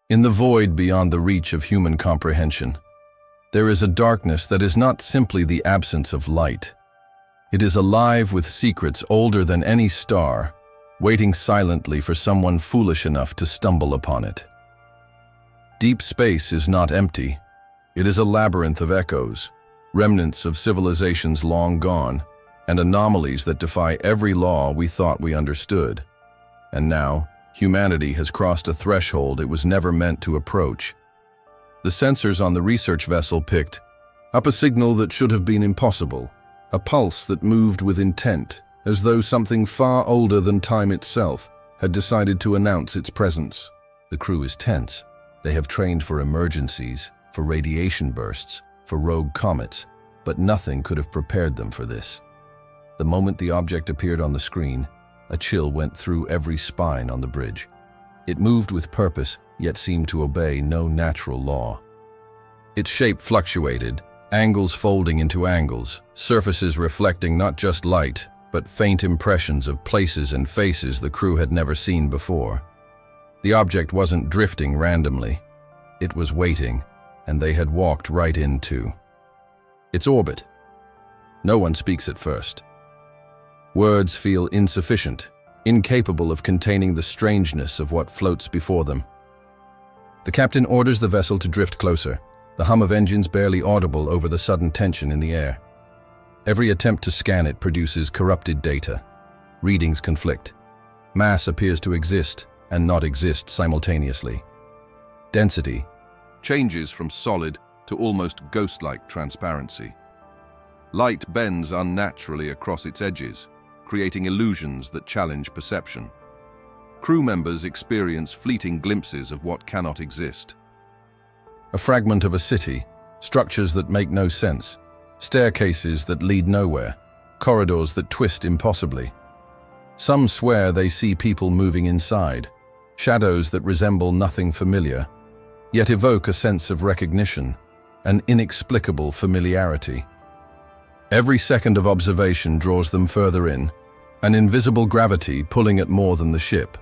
In the void beyond the reach of human comprehension, there is a darkness that is not simply the absence of light. It is alive with secrets older than any star, waiting silently for someone foolish enough to stumble upon it. Deep space is not empty. It is a labyrinth of echoes, remnants of civilizations long gone, and anomalies that defy every law we thought we understood. And now, humanity has crossed a threshold it was never meant to approach. The sensors on the research vessel picked up a signal that should have been impossible, a pulse that moved with intent, as though something far older than time itself had decided to announce its presence. The crew is tense. They have trained for emergencies, for radiation bursts, for rogue comets, but nothing could have prepared them for this. The moment the object appeared on the screen, a chill went through every spine on the bridge. It moved with purpose, yet seemed to obey no natural law. Its shape fluctuated, angles folding into angles, surfaces reflecting not just light, but faint impressions of places and faces the crew had never seen before. The object wasn't drifting randomly. It was waiting, and they had walked right into its orbit. No one speaks at first. Words feel insufficient, incapable of containing the strangeness of what floats before them. The captain orders the vessel to drift closer, the hum of engines barely audible over the sudden tension in the air. Every attempt to scan it produces corrupted data. Readings conflict. Mass appears to exist and not exist simultaneously. Density changes from solid to almost ghost-like transparency. Light bends unnaturally across its edges, creating illusions that challenge perception. Crew members experience fleeting glimpses of what cannot exist. A fragment of a city, structures that make no sense, staircases that lead nowhere, corridors that twist impossibly. Some swear they see people moving inside, shadows that resemble nothing familiar, yet evoke a sense of recognition, an inexplicable familiarity. Every second of observation draws them further in, an invisible gravity pulling at more than the ship.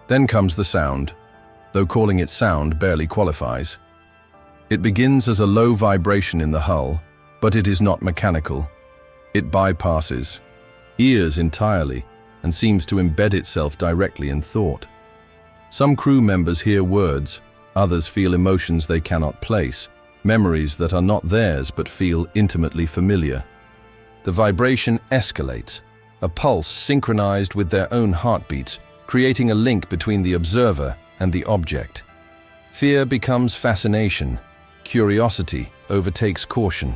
Then comes the sound, though calling it sound barely qualifies. It begins as a low vibration in the hull, but it is not mechanical. It bypasses ears entirely and seems to embed itself directly in thought. Some crew members hear words, others feel emotions they cannot place, memories that are not theirs but feel intimately familiar. The vibration escalates, a pulse synchronized with their own heartbeats, creating a link between the observer and the object. Fear becomes fascination, curiosity overtakes caution.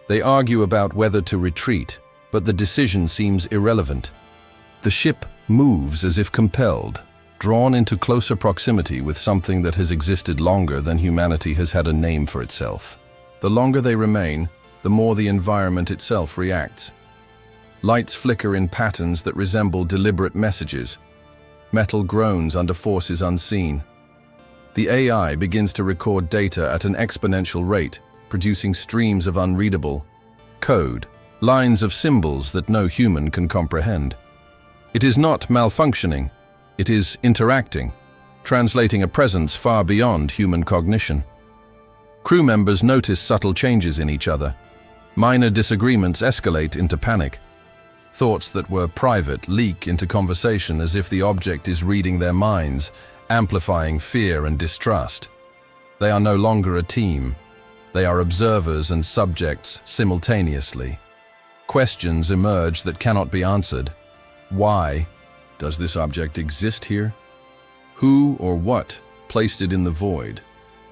They argue about whether to retreat, but the decision seems irrelevant. The ship moves as if compelled, drawn into closer proximity with something that has existed longer than humanity has had a name for itself. The longer they remain, the more the environment itself reacts. Lights flicker in patterns that resemble deliberate messages. Metal groans under forces unseen. The AI begins to record data at an exponential rate, producing streams of unreadable code, lines of symbols that no human can comprehend. It is not malfunctioning, it is interacting, translating a presence far beyond human cognition. Crew members notice subtle changes in each other. Minor disagreements escalate into panic. Thoughts that were private leak into conversation as if the object is reading their minds, amplifying fear and distrust. They are no longer a team. They are observers and subjects simultaneously. Questions emerge that cannot be answered. Why? Does this object exist here? Who or what placed it in the void?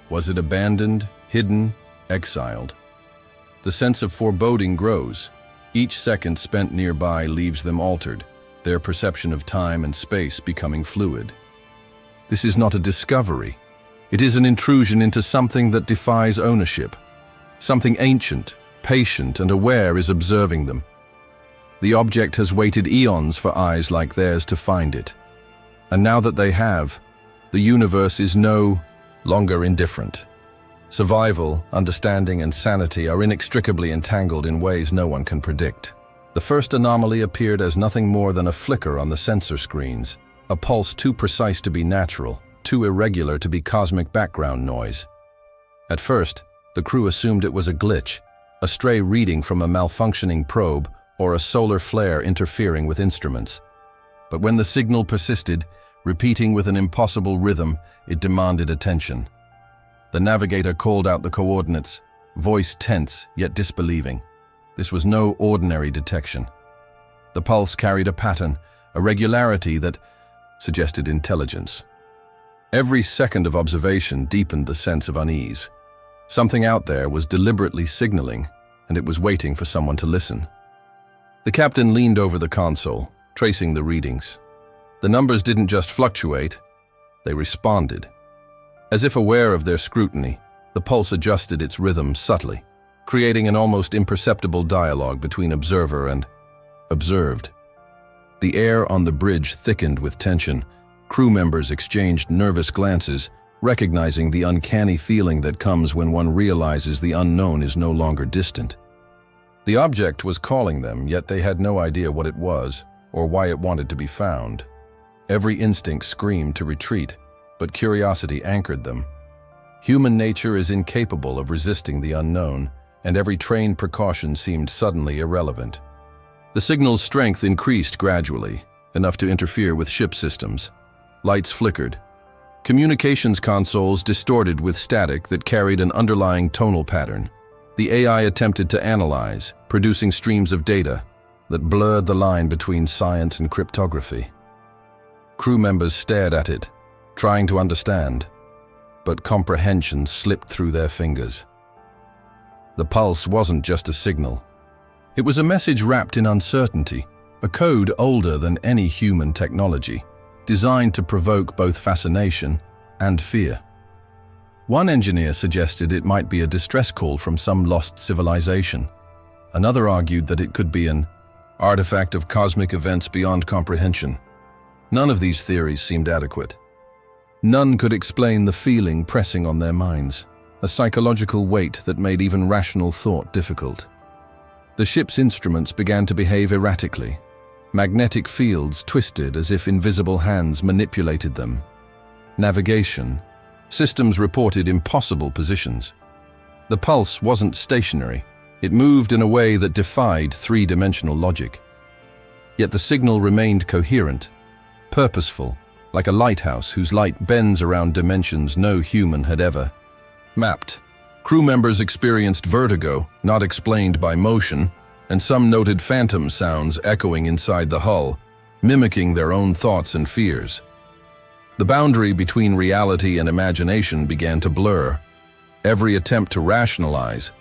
Was it abandoned, hidden, exiled? The sense of foreboding grows. Each second spent nearby leaves them altered, their perception of time and space becoming fluid. This is not a discovery. It is an intrusion into something that defies ownership. Something ancient, patient, and aware is observing them. The object has waited eons for eyes like theirs to find it. And now that they have, the universe is no longer indifferent. Survival, understanding, and sanity are inextricably entangled in ways no one can predict. The first anomaly appeared as nothing more than a flicker on the sensor screens, a pulse too precise to be natural, too irregular to be cosmic background noise. At first, the crew assumed it was a glitch, a stray reading from a malfunctioning probe or a solar flare interfering with instruments. But when the signal persisted, repeating with an impossible rhythm, it demanded attention. The navigator called out the coordinates, voice tense yet disbelieving. This was no ordinary detection. The pulse carried a pattern, a regularity that suggested intelligence. Every second of observation deepened the sense of unease. Something out there was deliberately signaling, and it was waiting for someone to listen. The captain leaned over the console, tracing the readings. The numbers didn't just fluctuate, they responded. As if aware of their scrutiny, the pulse adjusted its rhythm subtly, creating an almost imperceptible dialogue between observer and observed. The air on the bridge thickened with tension. Crew members exchanged nervous glances, recognizing the uncanny feeling that comes when one realizes the unknown is no longer distant. The object was calling them, yet they had no idea what it was or why it wanted to be found. Every instinct screamed to retreat, but curiosity anchored them. Human nature is incapable of resisting the unknown, and every trained precaution seemed suddenly irrelevant. The signal's strength increased gradually, enough to interfere with ship systems. Lights flickered. Communications consoles distorted with static that carried an underlying tonal pattern. The AI attempted to analyze, producing streams of data that blurred the line between science and cryptography. Crew members stared at it, trying to understand, but comprehension slipped through their fingers. The pulse wasn't just a signal. It was a message wrapped in uncertainty, a code older than any human technology, designed to provoke both fascination and fear. One engineer suggested it might be a distress call from some lost civilization. Another argued that it could be an artifact of cosmic events beyond comprehension. None of these theories seemed adequate. None could explain the feeling pressing on their minds, a psychological weight that made even rational thought difficult. The ship's instruments began to behave erratically. Magnetic fields twisted as if invisible hands manipulated them. Navigation. Systems reported impossible positions. The pulse wasn't stationary. It moved in a way that defied three-dimensional logic. Yet the signal remained coherent, purposeful, like a lighthouse whose light bends around dimensions no human had ever mapped. Crew members experienced vertigo, not explained by motion, and some noted phantom sounds echoing inside the hull, mimicking their own thoughts and fears. The boundary between reality and imagination began to blur. Every attempt to rationalize,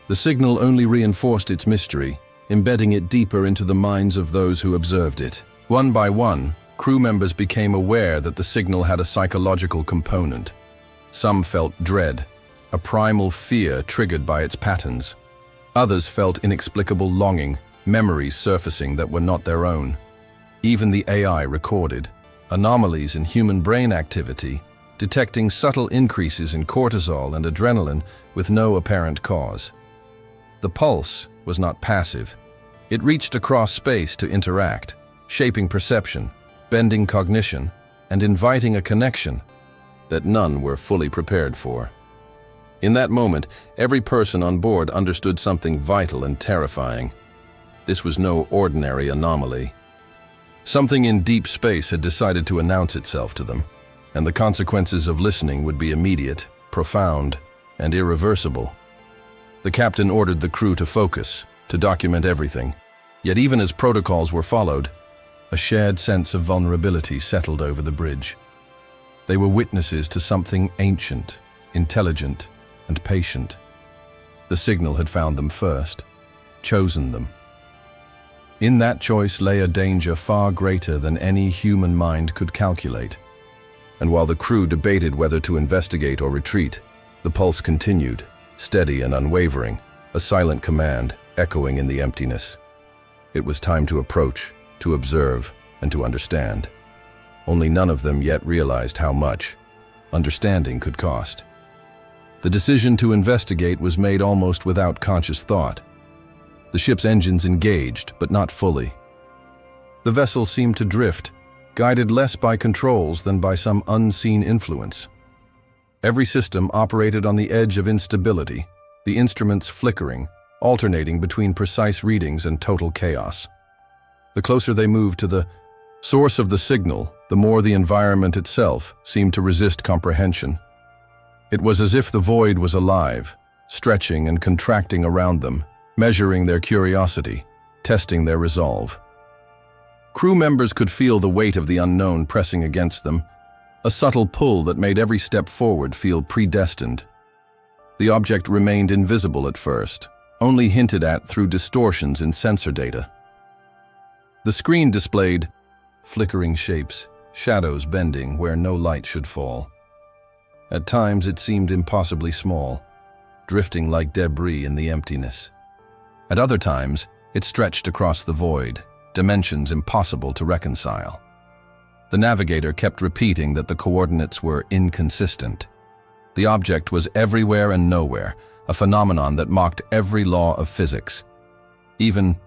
the signal only reinforced its mystery, embedding it deeper into the minds of those who observed it. One by one, crew members became aware that the signal had a psychological component. Some felt dread, a primal fear triggered by its patterns. Others felt inexplicable longing, memories surfacing that were not their own. Even the AI recorded anomalies in human brain activity, detecting subtle increases in cortisol and adrenaline with no apparent cause. The pulse was not passive. It reached across space to interact, shaping perception, bending cognition, and inviting a connection that none were fully prepared for. In that moment, every person on board understood something vital and terrifying. This was no ordinary anomaly. Something in deep space had decided to announce itself to them, and the consequences of listening would be immediate, profound, and irreversible. The captain ordered the crew to focus, to document everything. Yet even as protocols were followed, a shared sense of vulnerability settled over the bridge. They were witnesses to something ancient, intelligent, and patient. The signal had found them first, chosen them. In that choice lay a danger far greater than any human mind could calculate. And while the crew debated whether to investigate or retreat, the pulse continued, steady and unwavering, a silent command echoing in the emptiness. It was time to approach, to observe, and to understand. Only none of them yet realized how much understanding could cost. The decision to investigate was made almost without conscious thought. The ship's engines engaged, but not fully. The vessel seemed to drift, guided less by controls than by some unseen influence. Every system operated on the edge of instability, the instruments flickering, alternating between precise readings and total chaos. The closer they moved to the source of the signal, the more the environment itself seemed to resist comprehension. It was as if the void was alive, stretching and contracting around them, measuring their curiosity, testing their resolve. Crew members could feel the weight of the unknown pressing against them, a subtle pull that made every step forward feel predestined. The object remained invisible at first, only hinted at through distortions in sensor data. The screen displayed flickering shapes, shadows bending where no light should fall. At times it seemed impossibly small, drifting like debris in the emptiness. At other times, it stretched across the void, dimensions impossible to reconcile. The navigator kept repeating that the coordinates were inconsistent. The object was everywhere and nowhere, a phenomenon that mocked every law of physics. Even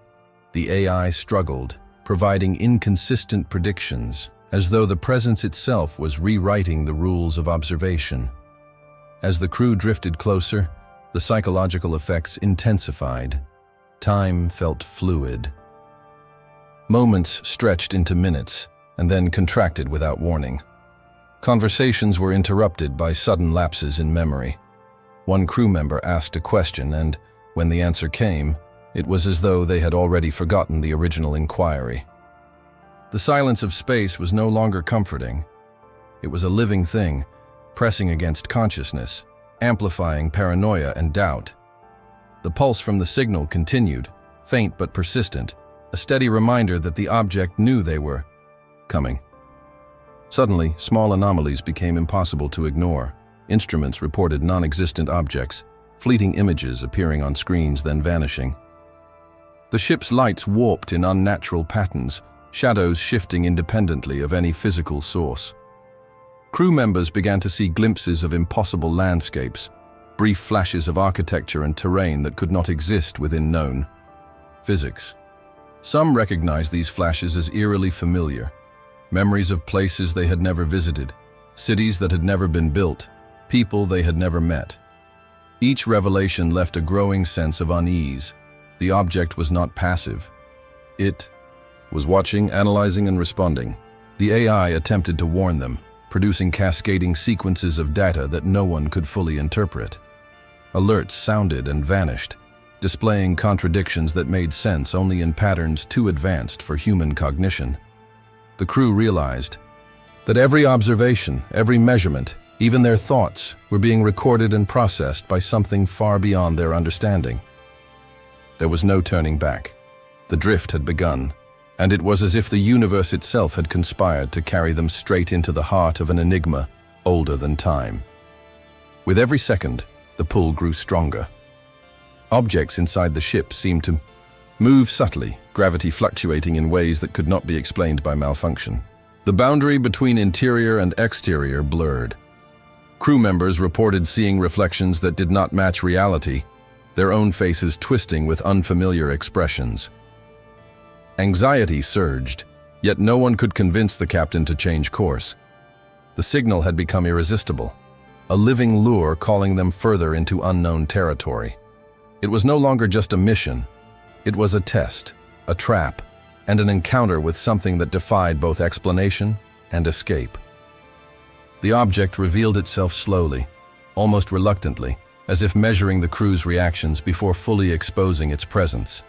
the AI struggled, providing inconsistent predictions, as though the presence itself was rewriting the rules of observation. As the crew drifted closer, the psychological effects intensified. Time felt fluid. Moments stretched into minutes, and then contracted without warning. Conversations were interrupted by sudden lapses in memory. One crew member asked a question, and when the answer came, it was as though they had already forgotten the original inquiry. The silence of space was no longer comforting. It was a living thing, pressing against consciousness, amplifying paranoia and doubt. The pulse from the signal continued, faint but persistent, a steady reminder that the object knew they were coming. Suddenly, small anomalies became impossible to ignore. Instruments reported non-existent objects, fleeting images appearing on screens then vanishing. The ship's lights warped in unnatural patterns, shadows shifting independently of any physical source. Crew members began to see glimpses of impossible landscapes, brief flashes of architecture and terrain that could not exist within known physics. Some recognized these flashes as eerily familiar, memories of places they had never visited, cities that had never been built, people they had never met. Each revelation left a growing sense of unease. The object was not passive. It was watching, analyzing, and responding. The AI attempted to warn them, producing cascading sequences of data that no one could fully interpret. Alerts sounded and vanished, displaying contradictions that made sense only in patterns too advanced for human cognition. The crew realized that every observation, every measurement, even their thoughts, were being recorded and processed by something far beyond their understanding. There was no turning back. The drift had begun, and it was as if the universe itself had conspired to carry them straight into the heart of an enigma older than time. With every second, the pull grew stronger. Objects inside the ship seemed to move subtly, gravity fluctuating in ways that could not be explained by malfunction. The boundary between interior and exterior blurred. Crew members reported seeing reflections that did not match reality, their own faces twisting with unfamiliar expressions. Anxiety surged, yet no one could convince the captain to change course. The signal had become irresistible, a living lure calling them further into unknown territory. It was no longer just a mission. It was a test, a trap, and an encounter with something that defied both explanation and escape. The object revealed itself slowly, almost reluctantly, as if measuring the crew's reactions before fully exposing its presence.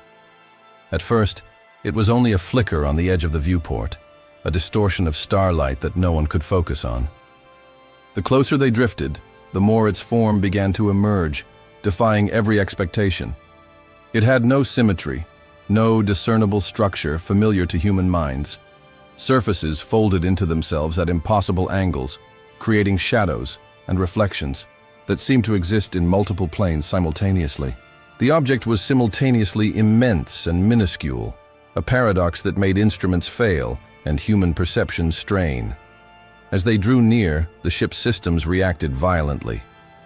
At first, it was only a flicker on the edge of the viewport, a distortion of starlight that no one could focus on. The closer they drifted, the more its form began to emerge, defying every expectation. It had no symmetry, no discernible structure familiar to human minds. Surfaces folded into themselves at impossible angles, creating shadows and reflections that seemed to exist in multiple planes simultaneously. The object was simultaneously immense and minuscule, a paradox that made instruments fail and human perception strain. As they drew near, the ship's systems reacted violently.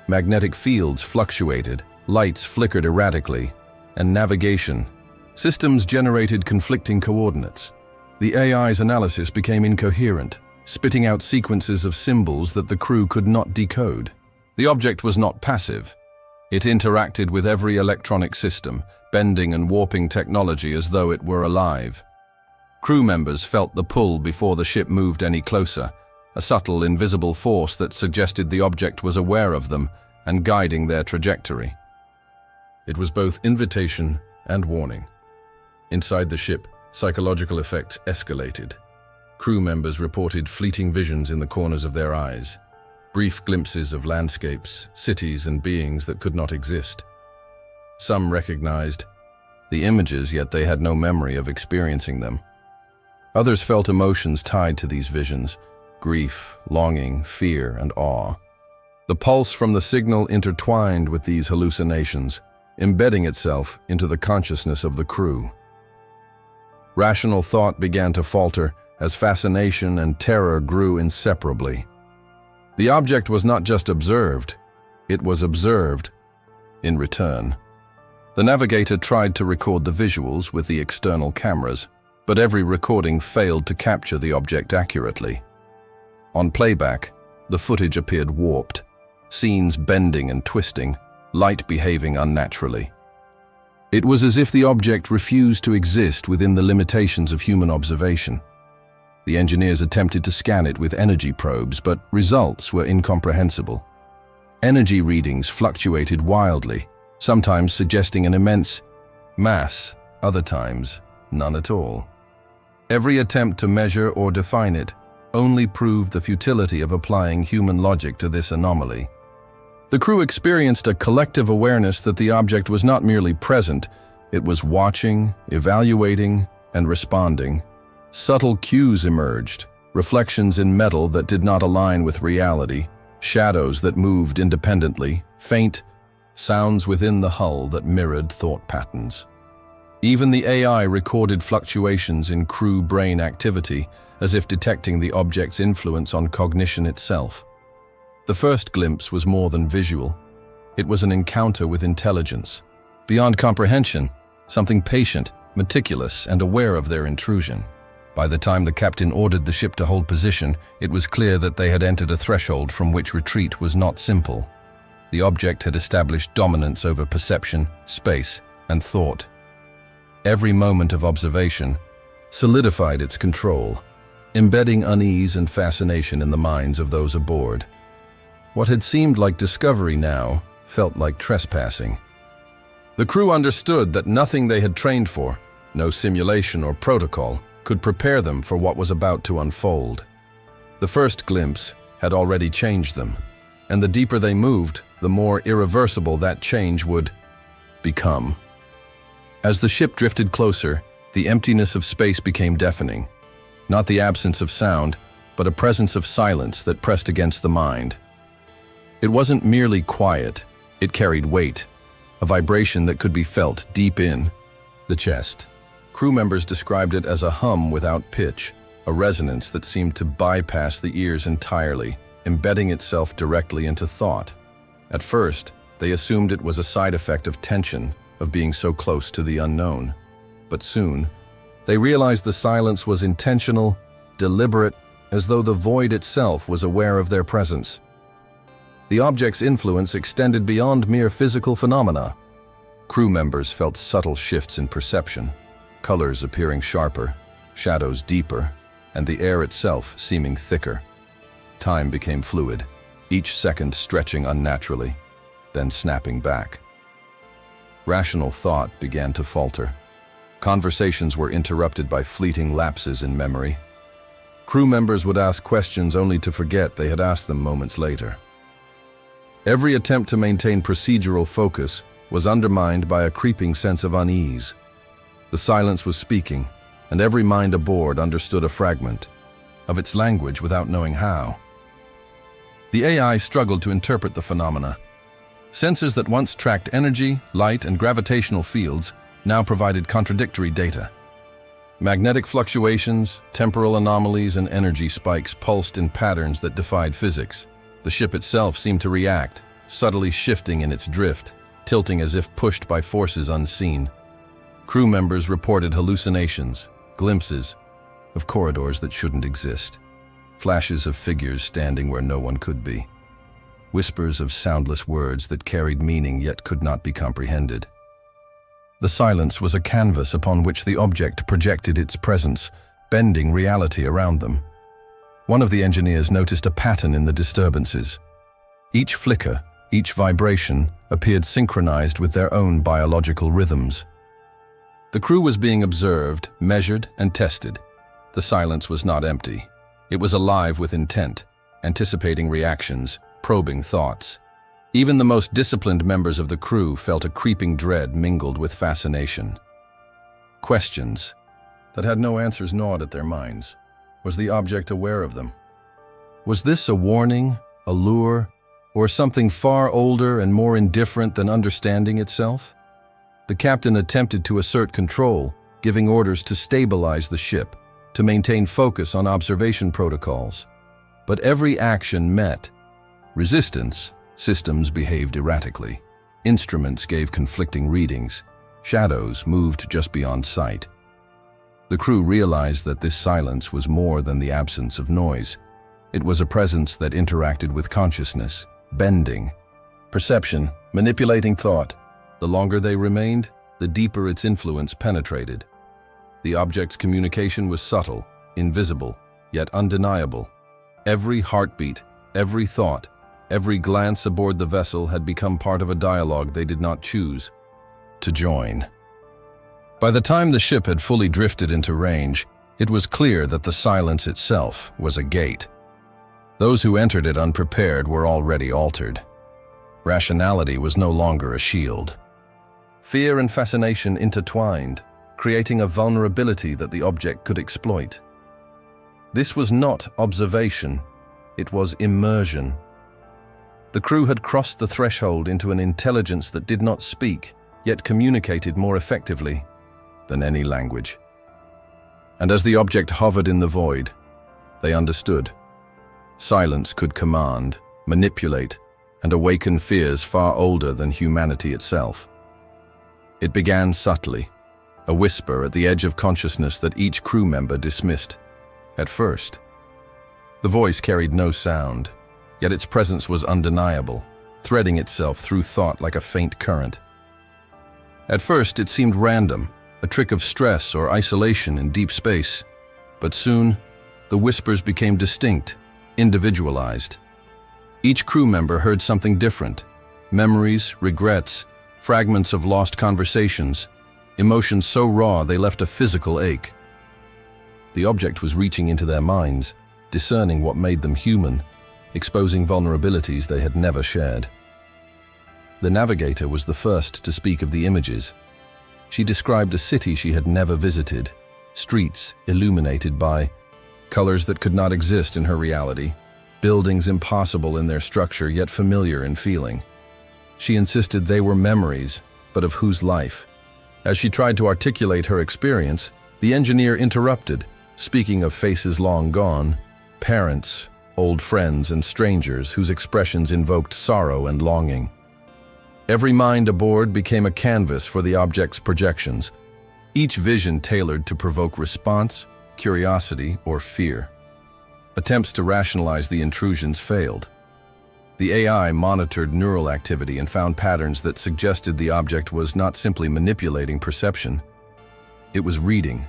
Magnetic fields fluctuated, lights flickered erratically, and navigation systems generated conflicting coordinates. The AI's analysis became incoherent, spitting out sequences of symbols that the crew could not decode. The object was not passive. It interacted with every electronic system, bending and warping technology as though it were alive. Crew members felt the pull before the ship moved any closer, a subtle, invisible force that suggested the object was aware of them and guiding their trajectory. It was both invitation and warning. Inside the ship, psychological effects escalated. Crew members reported fleeting visions in the corners of their eyes, brief glimpses of landscapes, cities, and beings that could not exist. Some recognized the images, yet they had no memory of experiencing them. Others felt emotions tied to these visions: grief, longing, fear, and awe. The pulse from the signal intertwined with these hallucinations, embedding itself into the consciousness of the crew. Rational thought began to falter as fascination and terror grew inseparably. The object was not just observed, it was observed in return. The navigator tried to record the visuals with the external cameras, but every recording failed to capture the object accurately. On playback, the footage appeared warped, scenes bending and twisting, light behaving unnaturally. It was as if the object refused to exist within the limitations of human observation. The engineers attempted to scan it with energy probes, but results were incomprehensible. Energy readings fluctuated wildly, sometimes suggesting an immense mass, other times none at all. Every attempt to measure or define it only proved the futility of applying human logic to this anomaly. The crew experienced a collective awareness that the object was not merely present, it was watching, evaluating, and responding. Subtle cues emerged, reflections in metal that did not align with reality, shadows that moved independently, faint sounds within the hull that mirrored thought patterns. Even the AI recorded fluctuations in crew brain activity, as if detecting the object's influence on cognition itself. The first glimpse was more than visual. It was an encounter with intelligence. Beyond comprehension, something patient, meticulous, and aware of their intrusion. By the time the captain ordered the ship to hold position, it was clear that they had entered a threshold from which retreat was not simple. The object had established dominance over perception, space, and thought. Every moment of observation solidified its control, embedding unease and fascination in the minds of those aboard. What had seemed like discovery now felt like trespassing. The crew understood that nothing they had trained for, no simulation or protocol, could prepare them for what was about to unfold. The first glimpse had already changed them, and the deeper they moved, the more irreversible that change would become. As the ship drifted closer, the emptiness of space became deafening. Not the absence of sound, but a presence of silence that pressed against the mind. It wasn't merely quiet, it carried weight, a vibration that could be felt deep in the chest. Crew members described it as a hum without pitch, a resonance that seemed to bypass the ears entirely, embedding itself directly into thought. At first, they assumed it was a side effect of tension, of being so close to the unknown. But soon, they realized the silence was intentional, deliberate, as though the void itself was aware of their presence. The object's influence extended beyond mere physical phenomena. Crew members felt subtle shifts in perception, colors appearing sharper, shadows deeper, and the air itself seeming thicker. Time became fluid, each second stretching unnaturally, then snapping back. Rational thought began to falter. Conversations were interrupted by fleeting lapses in memory. Crew members would ask questions only to forget they had asked them moments later. Every attempt to maintain procedural focus was undermined by a creeping sense of unease. The silence was speaking, and every mind aboard understood a fragment of its language without knowing how. The AI struggled to interpret the phenomena. Sensors that once tracked energy, light, and gravitational fields now provided contradictory data. Magnetic fluctuations, temporal anomalies, and energy spikes pulsed in patterns that defied physics. The ship itself seemed to react, subtly shifting in its drift, tilting as if pushed by forces unseen. Crew members reported hallucinations, glimpses, of corridors that shouldn't exist, flashes of figures standing where no one could be, whispers of soundless words that carried meaning yet could not be comprehended. The silence was a canvas upon which the object projected its presence, bending reality around them. One of the engineers noticed a pattern in the disturbances. Each flicker, each vibration, appeared synchronized with their own biological rhythms. The crew was being observed, measured, and tested. The silence was not empty. It was alive with intent, anticipating reactions, probing thoughts. Even the most disciplined members of the crew felt a creeping dread mingled with fascination. Questions that had no answers gnawed at their minds. Was the object aware of them? Was this a warning, a lure, or something far older and more indifferent than understanding itself? The captain attempted to assert control, giving orders to stabilize the ship, to maintain focus on observation protocols. But every action met resistance. Systems behaved erratically. Instruments gave conflicting readings. Shadows moved just beyond sight. The crew realized that this silence was more than the absence of noise. It was a presence that interacted with consciousness, bending perception, manipulating thought. The longer they remained, the deeper its influence penetrated. The object's communication was subtle, invisible, yet undeniable. Every heartbeat, every thought, every glance aboard the vessel had become part of a dialogue they did not choose to join. By the time the ship had fully drifted into range, it was clear that the silence itself was a gate. Those who entered it unprepared were already altered. Rationality was no longer a shield. Fear and fascination intertwined, creating a vulnerability that the object could exploit. This was not observation, it was immersion. The crew had crossed the threshold into an intelligence that did not speak, yet communicated more effectively than any language. And as the object hovered in the void, they understood. Silence could command, manipulate, and awaken fears far older than humanity itself. It began subtly, a whisper at the edge of consciousness that each crew member dismissed. At first, the voice carried no sound, yet its presence was undeniable, threading itself through thought like a faint current. At first, it seemed random, a trick of stress or isolation in deep space, but soon, the whispers became distinct, individualized. Each crew member heard something different: memories, regrets, fragments of lost conversations, emotions so raw they left a physical ache. The object was reaching into their minds, discerning what made them human, exposing vulnerabilities they had never shared. The navigator was the first to speak of the images. She described a city she had never visited, streets illuminated by colors that could not exist in her reality, buildings impossible in their structure yet familiar in feeling. She insisted they were memories, but of whose life? As she tried to articulate her experience, the engineer interrupted, speaking of faces long gone, parents, old friends, and strangers whose expressions invoked sorrow and longing. Every mind aboard became a canvas for the object's projections, each vision tailored to provoke response, curiosity, or fear. Attempts to rationalize the intrusions failed. The AI monitored neural activity and found patterns that suggested the object was not simply manipulating perception. It was reading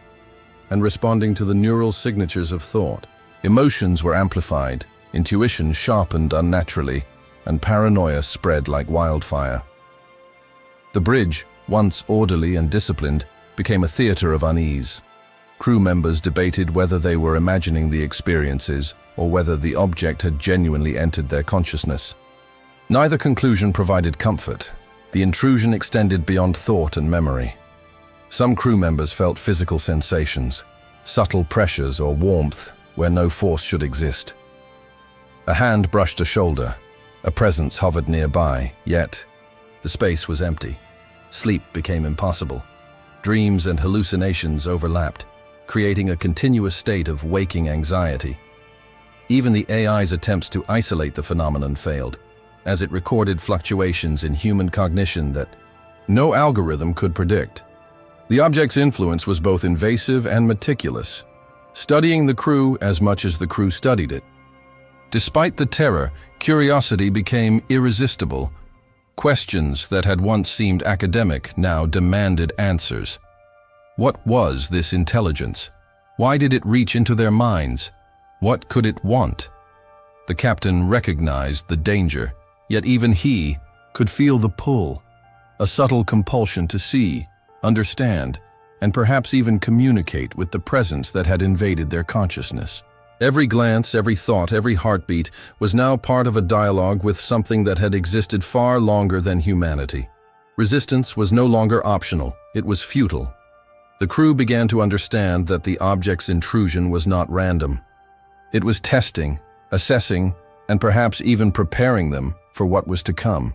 and responding to the neural signatures of thought. Emotions were amplified, intuition sharpened unnaturally, and paranoia spread like wildfire. The bridge, once orderly and disciplined, became a theater of unease. Crew members debated whether they were imagining the experiences or whether the object had genuinely entered their consciousness. Neither conclusion provided comfort. The intrusion extended beyond thought and memory. Some crew members felt physical sensations, subtle pressures or warmth where no force should exist. A hand brushed a shoulder. A presence hovered nearby, yet the space was empty. Sleep became impossible. Dreams and hallucinations overlapped, creating a continuous state of waking anxiety. Even the AI's attempts to isolate the phenomenon failed, as it recorded fluctuations in human cognition that no algorithm could predict. The object's influence was both invasive and meticulous. studying the crew as much as the crew studied it. Despite the terror, curiosity became irresistible. Questions that had once seemed academic now demanded answers. What was this intelligence? Why did it reach into their minds? What could it want? The captain recognized the danger, yet even he could feel the pull, a subtle compulsion to see, understand, and perhaps even communicate with the presence that had invaded their consciousness. Every glance, every thought, every heartbeat was now part of a dialogue with something that had existed far longer than humanity. Resistance was no longer optional, it was futile. The crew began to understand that the object's intrusion was not random. It was testing, assessing, and perhaps even preparing them for what was to come.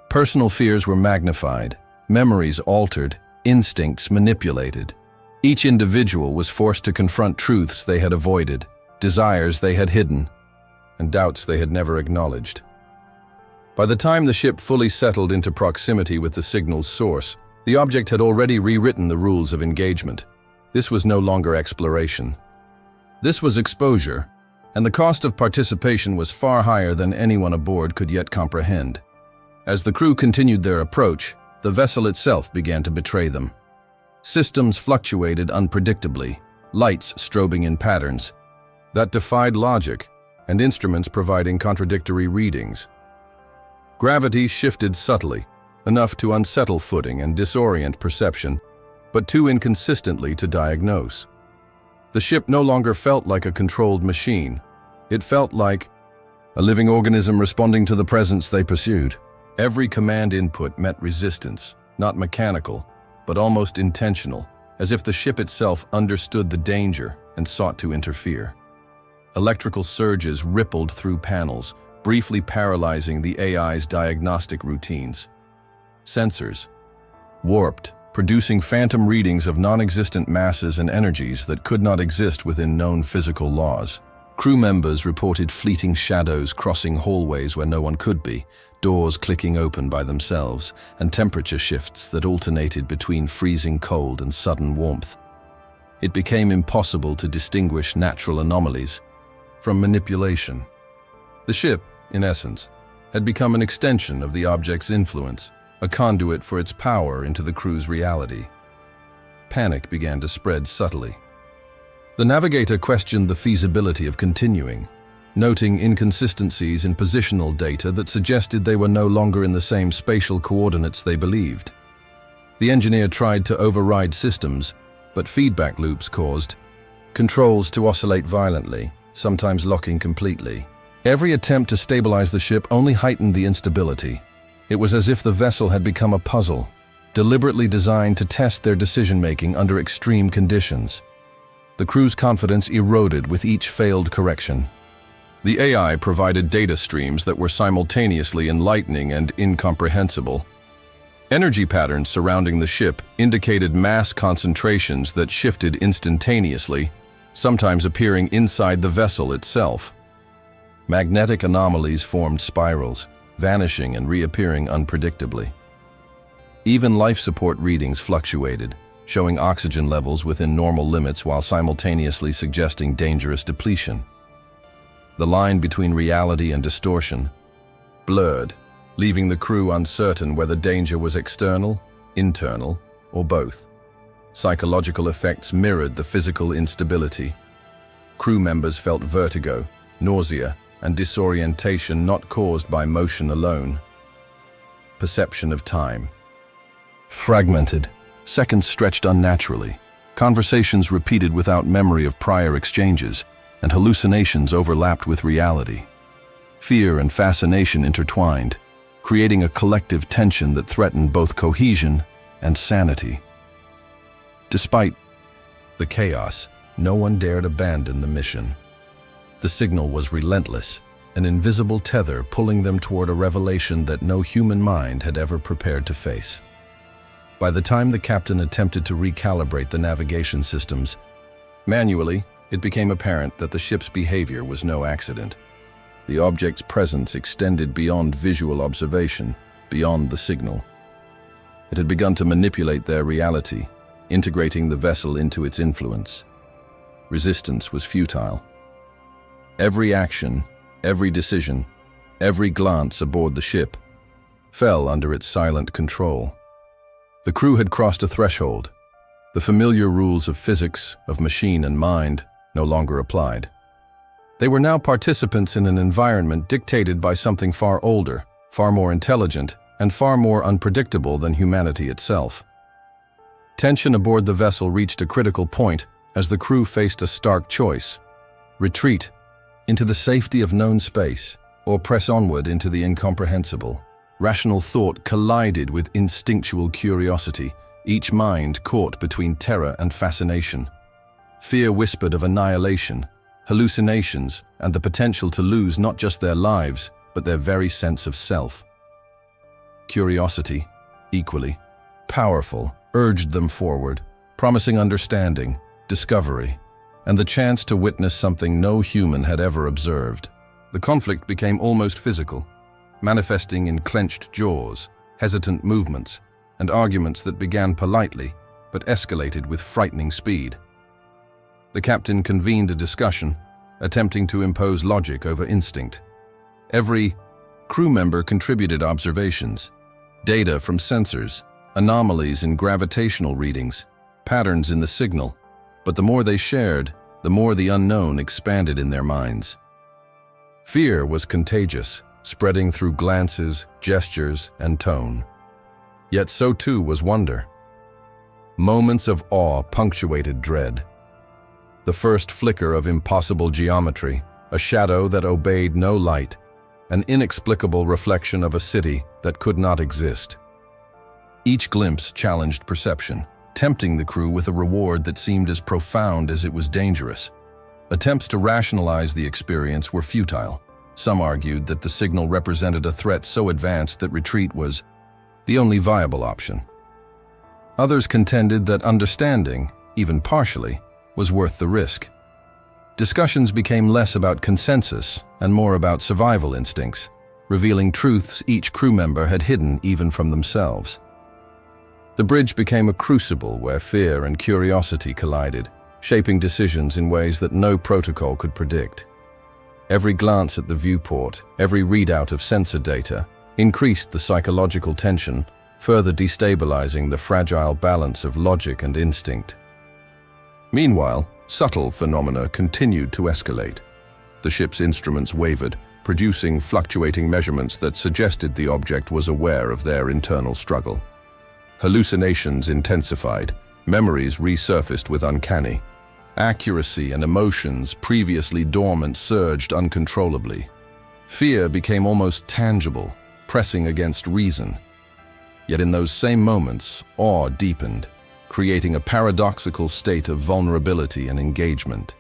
Personal fears were magnified, memories altered, instincts manipulated. Each individual was forced to confront truths they had avoided, desires they had hidden, and doubts they had never acknowledged. By the time the ship fully settled into proximity with the signal's source, the object had already rewritten the rules of engagement. This was no longer exploration. This was exposure, and the cost of participation was far higher than anyone aboard could yet comprehend. As the crew continued their approach, the vessel itself began to betray them. Systems fluctuated unpredictably, lights strobing in patterns that defied logic, and instruments providing contradictory readings. Gravity shifted subtly, enough to unsettle footing and disorient perception, but too inconsistently to diagnose. The ship no longer felt like a controlled machine. It felt like a living organism responding to the presence they pursued. Every command input met resistance, not mechanical, but almost intentional, as if the ship itself understood the danger and sought to interfere. Electrical surges rippled through panels, briefly paralyzing the AI's diagnostic routines. Sensors warped, producing phantom readings of non-existent masses and energies that could not exist within known physical laws. Crew members reported fleeting shadows crossing hallways where no one could be, doors clicking open by themselves, and temperature shifts that alternated between freezing cold and sudden warmth. It became impossible to distinguish natural anomalies from manipulation. The ship, in essence, had become an extension of the object's influence, a conduit for its power into the crew's reality. Panic began to spread subtly. The navigator questioned the feasibility of continuing, noting inconsistencies in positional data that suggested they were no longer in the same spatial coordinates they believed. The engineer tried to override systems, but feedback loops caused controls to oscillate violently, sometimes locking completely. Every attempt to stabilize the ship only heightened the instability. It was as if the vessel had become a puzzle, deliberately designed to test their decision-making under extreme conditions. The crew's confidence eroded with each failed correction. The AI provided data streams that were simultaneously enlightening and incomprehensible. Energy patterns surrounding the ship indicated mass concentrations that shifted instantaneously, sometimes appearing inside the vessel itself. Magnetic anomalies formed spirals, vanishing and reappearing unpredictably. Even life support readings fluctuated, showing oxygen levels within normal limits while simultaneously suggesting dangerous depletion. The line between reality and distortion blurred, leaving the crew uncertain whether danger was external, internal, or both. Psychological effects mirrored the physical instability. Crew members felt vertigo, nausea, and disorientation not caused by motion alone. Perception of time fragmented, seconds stretched unnaturally, conversations repeated without memory of prior exchanges, and hallucinations overlapped with reality. Fear and fascination intertwined, creating a collective tension that threatened both cohesion and sanity. Despite the chaos, no one dared abandon the mission. The signal was relentless, an invisible tether pulling them toward a revelation that no human mind had ever prepared to face. By the time the captain attempted to recalibrate the navigation systems manually, it became apparent that the ship's behavior was no accident. The object's presence extended beyond visual observation, beyond the signal. It had begun to manipulate their reality, integrating the vessel into its influence. resistance was futile. Every action, every decision, every glance aboard the ship fell under its silent control. The crew had crossed a threshold. The familiar rules of physics, of machine and mind, no longer applied. They were now participants in an environment dictated by something far older, far more intelligent, and far more unpredictable than humanity itself. Tension aboard the vessel reached a critical point as the crew faced a stark choice: retreat into the safety of known space, or press onward into the incomprehensible. Rational thought collided with instinctual curiosity, each mind caught between terror and fascination. Fear whispered of annihilation, hallucinations, and the potential to lose not just their lives, but their very sense of self. Curiosity, equally powerful, urged them forward, promising understanding, discovery, and the chance to witness something no human had ever observed. The conflict became almost physical, manifesting in clenched jaws, hesitant movements, and arguments that began politely but escalated with frightening speed. The captain convened a discussion, attempting to impose logic over instinct. Every crew member contributed observations, data from sensors, anomalies in gravitational readings, patterns in the signal, but the more they shared, the more the unknown expanded in their minds. Fear was contagious, spreading through glances, gestures, and tone. Yet so too was wonder. Moments of awe punctuated dread. The first flicker of impossible geometry, a shadow that obeyed no light, an inexplicable reflection of a city that could not exist. Each glimpse challenged perception, tempting the crew with a reward that seemed as profound as it was dangerous. Attempts to rationalize the experience were futile. Some argued that the signal represented a threat so advanced that retreat was the only viable option. Others contended that understanding, even partially, was worth the risk. Discussions became less about consensus and more about survival instincts, revealing truths each crew member had hidden even from themselves. The bridge became a crucible where fear and curiosity collided, shaping decisions in ways that no protocol could predict. Every glance at the viewport, every readout of sensor data, increased the psychological tension, further destabilizing the fragile balance of logic and instinct. Meanwhile, subtle phenomena continued to escalate. The ship's instruments wavered, producing fluctuating measurements that suggested the object was aware of their internal struggle. Hallucinations intensified, memories resurfaced with uncanny. Accuracy and emotions previously dormant surged uncontrollably. Fear became almost tangible, pressing against reason. Yet in those same moments, awe deepened, creating a paradoxical state of vulnerability and engagement.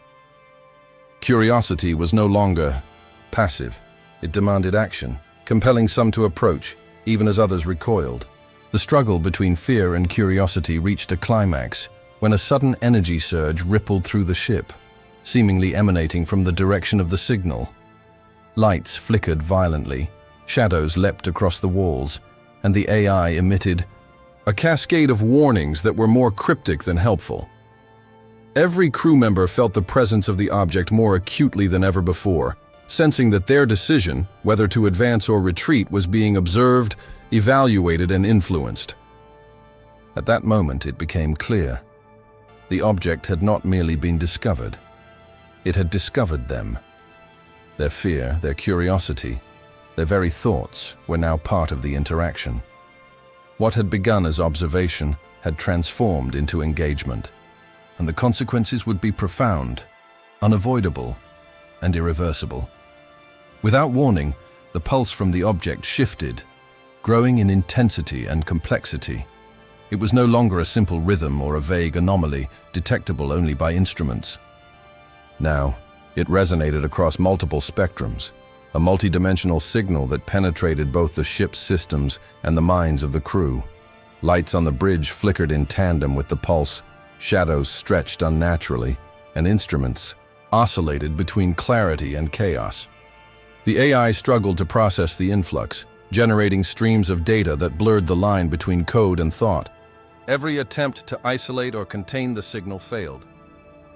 Curiosity was no longer passive. It demanded action, compelling some to approach, even as others recoiled. The struggle between fear and curiosity reached a climax when a sudden energy surge rippled through the ship, seemingly emanating from the direction of the signal. Lights flickered violently, shadows leapt across the walls, and the AI emitted a cascade of warnings that were more cryptic than helpful. Every crew member felt the presence of the object more acutely than ever before, sensing that their decision, whether to advance or retreat, was being observed, evaluated, and influenced. At that moment, it became clear. The object had not merely been discovered. It had discovered them. Their fear, their curiosity, their very thoughts were now part of the interaction. What had begun as observation had transformed into engagement, and the consequences would be profound, unavoidable, and irreversible. Without warning, the pulse from the object shifted, growing in intensity and complexity. It was no longer a simple rhythm or a vague anomaly, detectable only by instruments. Now, it resonated across multiple spectrums, a multidimensional signal that penetrated both the ship's systems and the minds of the crew. Lights on the bridge flickered in tandem with the pulse, shadows stretched unnaturally, and instruments oscillated between clarity and chaos. The AI struggled to process the influx, generating streams of data that blurred the line between code and thought. Every attempt to isolate or contain the signal failed.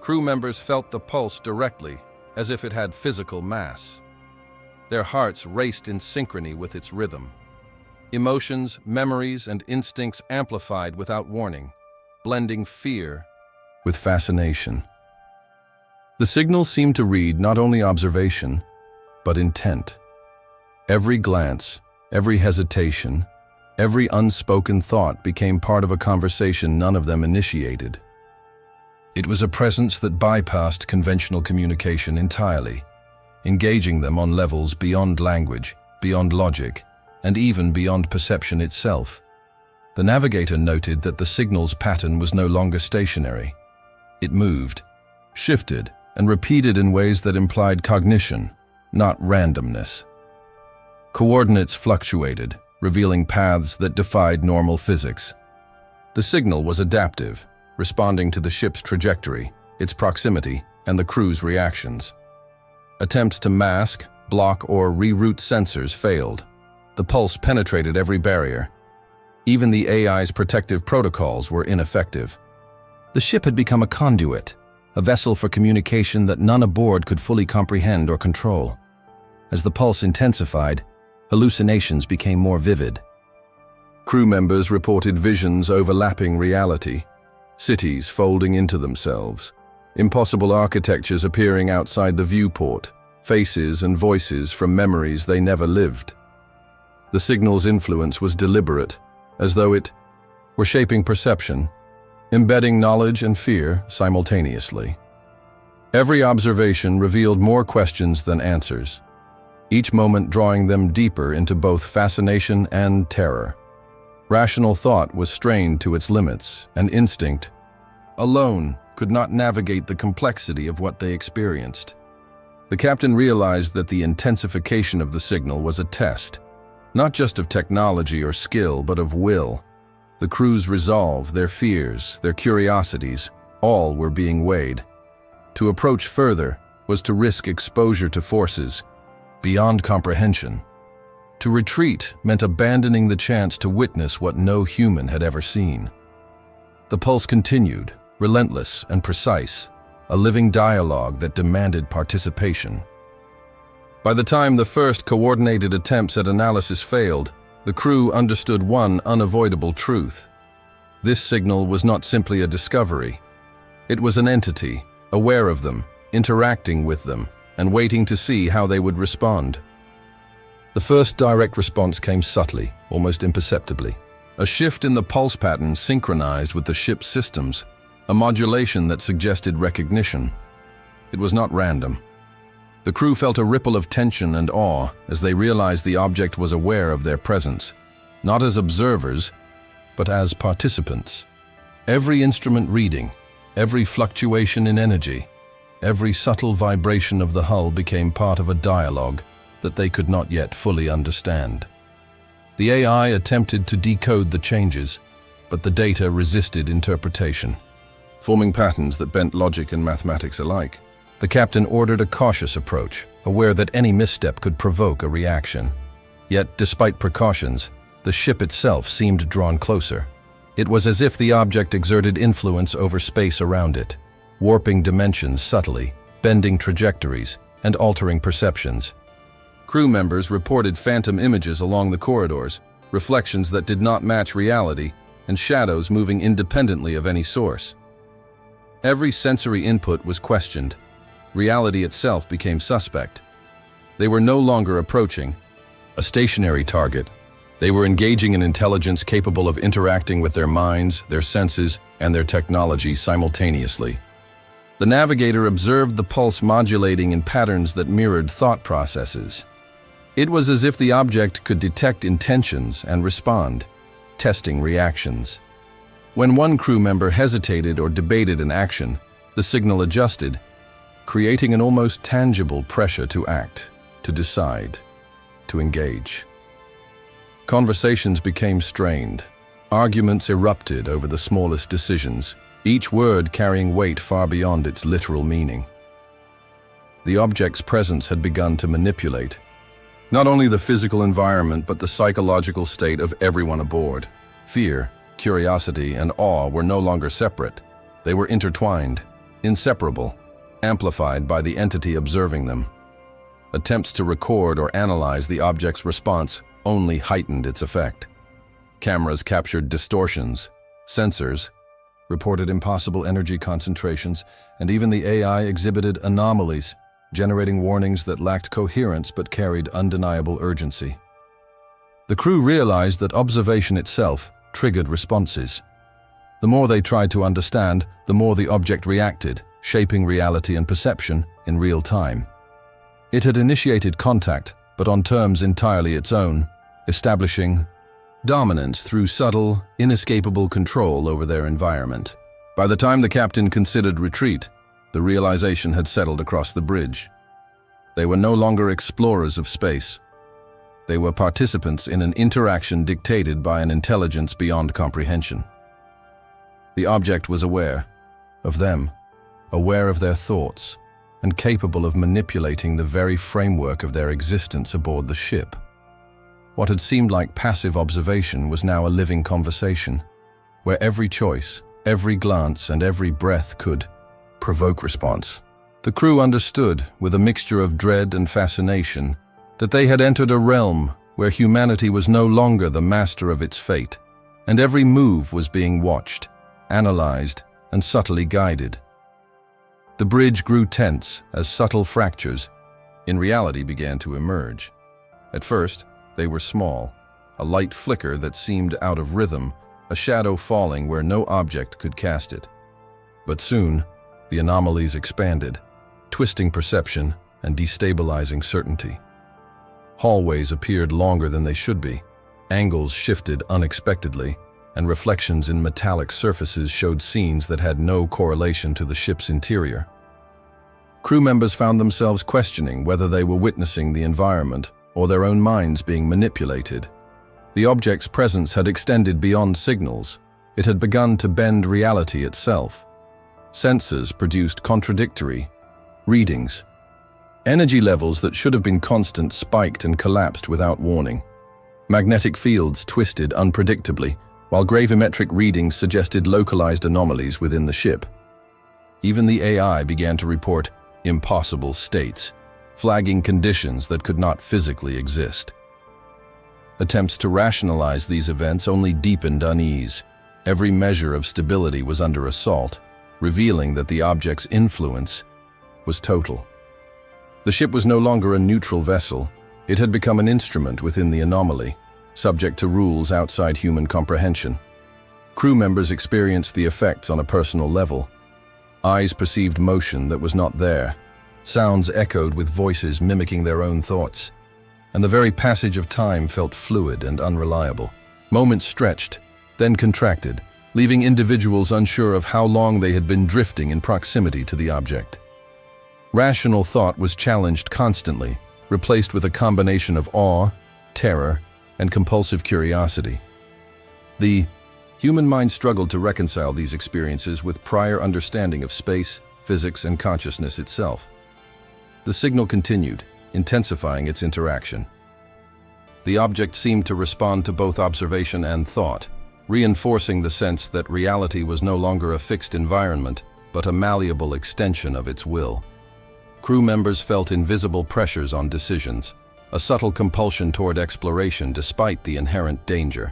Crew members felt the pulse directly, as if it had physical mass. Their hearts raced in synchrony with its rhythm. Emotions, memories, and instincts amplified without warning, blending fear with fascination. The signal seemed to read not only observation, but intent. Every glance, every hesitation, every unspoken thought became part of a conversation none of them initiated. It was a presence that bypassed conventional communication entirely, engaging them on levels beyond language, beyond logic, and even beyond perception itself. The navigator noted that the signal's pattern was no longer stationary. It moved, shifted, and repeated in ways that implied cognition, not randomness. Coordinates fluctuated, revealing paths that defied normal physics. The signal was adaptive, responding to the ship's trajectory, its proximity, and the crew's reactions. Attempts to mask, block, or reroute sensors failed. The pulse penetrated every barrier. Even the AI's protective protocols were ineffective. The ship had become a conduit, a vessel for communication that none aboard could fully comprehend or control. As the pulse intensified, hallucinations became more vivid. Crew members reported visions overlapping reality, cities folding into themselves, impossible architectures appearing outside the viewport, faces and voices from memories they never lived. The signal's influence was deliberate, as though it were shaping perception, embedding knowledge and fear simultaneously. Every observation revealed more questions than answers, each moment drawing them deeper into both fascination and terror. Rational thought was strained to its limits, and instinct alone could not navigate the complexity of what they experienced. The captain realized that the intensification of the signal was a test, not just of technology or skill, but of will. The crew's resolve, their fears, their curiosities, all were being weighed. To approach further was to risk exposure to forces beyond comprehension. To retreat meant abandoning the chance to witness what no human had ever seen. The pulse continued, relentless and precise, a living dialogue that demanded participation. By the time the first coordinated attempts at analysis failed, the crew understood one unavoidable truth. This signal was not simply a discovery. It was an entity, aware of them, interacting with them, and waiting to see how they would respond. The first direct response came subtly, almost imperceptibly. A shift in the pulse pattern synchronized with the ship's systems, a modulation that suggested recognition. It was not random. The crew felt a ripple of tension and awe as they realized the object was aware of their presence, not as observers, but as participants. Every instrument reading, every fluctuation in energy, every subtle vibration of the hull became part of a dialogue that they could not yet fully understand. The AI attempted to decode the changes, but the data resisted interpretation, forming patterns that bent logic and mathematics alike. The captain ordered a cautious approach, aware that any misstep could provoke a reaction. Yet, despite precautions, the ship itself seemed drawn closer. It was as if the object exerted influence over space around it, warping dimensions subtly, bending trajectories, and altering perceptions. Crew members reported phantom images along the corridors, reflections that did not match reality, and shadows moving independently of any source. Every sensory input was questioned. Reality itself became suspect. They were no longer approaching a stationary target. They were engaging an intelligence capable of interacting with their minds, their senses, and their technology simultaneously. The navigator observed the pulse modulating in patterns that mirrored thought processes. It was as if the object could detect intentions and respond, testing reactions. When one crew member hesitated or debated an action, the signal adjusted, creating an almost tangible pressure to act, to decide, to engage. Conversations became strained. Arguments erupted over the smallest decisions, each word carrying weight far beyond its literal meaning. The object's presence had begun to manipulate not only the physical environment but the psychological state of everyone aboard. Fear, curiosity, and awe were no longer separate. They were intertwined. inseparable, amplified by the entity observing them. Attempts to record or analyze the object's response only heightened its effect. Cameras captured distortions, sensors reported impossible energy concentrations, and even the AI exhibited anomalies, generating warnings that lacked coherence but carried undeniable urgency. The crew realized that observation itself triggered responses. The more they tried to understand, the more the object reacted, shaping reality and perception in real time. It had initiated contact, but on terms entirely its own, establishing dominance through subtle, inescapable control over their environment. By the time the captain considered retreat, the realization had settled across the bridge. They were no longer explorers of space. They were participants in an interaction dictated by an intelligence beyond comprehension. The object was aware of them, aware of their thoughts, and capable of manipulating the very framework of their existence aboard the ship. What had seemed like passive observation was now a living conversation, where every choice, every glance, and every breath could provoke response. The crew understood, with a mixture of dread and fascination, that they had entered a realm where humanity was no longer the master of its fate, and every move was being watched, analyzed, and subtly guided. The bridge grew tense as subtle fractures, in reality, began to emerge. At first, they were small, a light flicker that seemed out of rhythm, a shadow falling where no object could cast it. But soon, the anomalies expanded, twisting perception and destabilizing certainty. Hallways appeared longer than they should be, angles shifted unexpectedly, and reflections in metallic surfaces showed scenes that had no correlation to the ship's interior. Crew members found themselves questioning whether they were witnessing the environment or their own minds being manipulated. The object's presence had extended beyond signals. It had begun to bend reality itself. Sensors produced contradictory readings. Energy levels that should have been constant spiked and collapsed without warning. Magnetic fields twisted unpredictably, while gravimetric readings suggested localized anomalies within the ship. Even the AI began to report impossible states, flagging conditions that could not physically exist. Attempts to rationalize these events only deepened unease. Every measure of stability was under assault, revealing that the object's influence was total. The ship was no longer a neutral vessel. It had become an instrument within the anomaly, subject to rules outside human comprehension. Crew members experienced the effects on a personal level. Eyes perceived motion that was not there. Sounds echoed with voices mimicking their own thoughts. And the very passage of time felt fluid and unreliable. Moments stretched, then contracted, leaving individuals unsure of how long they had been drifting in proximity to the object. Rational thought was challenged constantly, replaced with a combination of awe, terror, and compulsive curiosity. The human mind struggled to reconcile these experiences with prior understanding of space, physics, and consciousness itself. The signal continued, intensifying its interaction. The object seemed to respond to both observation and thought, reinforcing the sense that reality was no longer a fixed environment, but a malleable extension of its will. Crew members felt invisible pressures on decisions, a subtle compulsion toward exploration despite the inherent danger.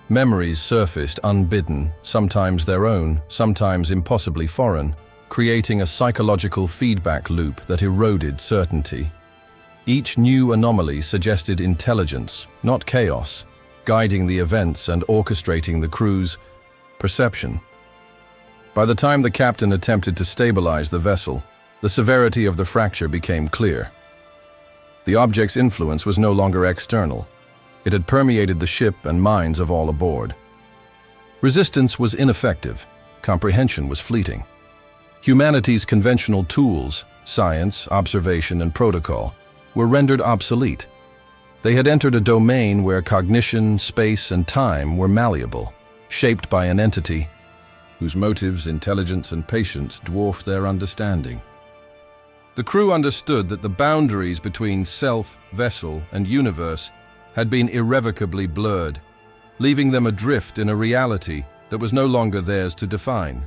Memories surfaced unbidden, sometimes their own, sometimes impossibly foreign, creating a psychological feedback loop that eroded certainty. Each new anomaly suggested intelligence, not chaos, guiding the events and orchestrating the crew's perception. By the time the captain attempted to stabilize the vessel, the severity of the fracture became clear. The object's influence was no longer external. It had permeated the ship and minds of all aboard. Resistance was ineffective. Comprehension was fleeting. Humanity's conventional tools, science, observation, and protocol, were rendered obsolete. They had entered a domain where cognition, space, and time were malleable, shaped by an entity whose motives, intelligence, and patience dwarfed their understanding. The crew understood that the boundaries between self, vessel, and universe had been irrevocably blurred, leaving them adrift in a reality that was no longer theirs to define.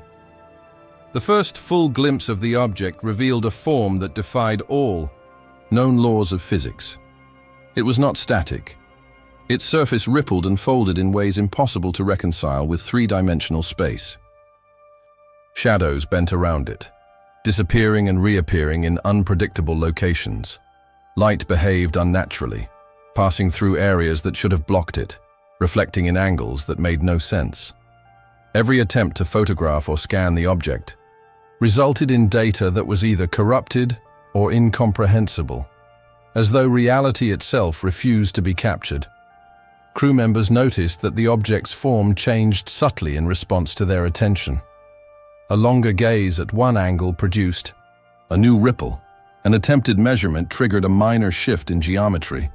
The first full glimpse of the object revealed a form that defied all known laws of physics. It was not static. Its surface rippled and folded in ways impossible to reconcile with three-dimensional space. Shadows bent around it, disappearing and reappearing in unpredictable locations. Light behaved unnaturally, passing through areas that should have blocked it, reflecting in angles that made no sense. Every attempt to photograph or scan the object resulted in data that was either corrupted or incomprehensible, as though reality itself refused to be captured. Crew members noticed that the object's form changed subtly in response to their attention. A longer gaze at one angle produced a new ripple. An attempted measurement triggered a minor shift in geometry.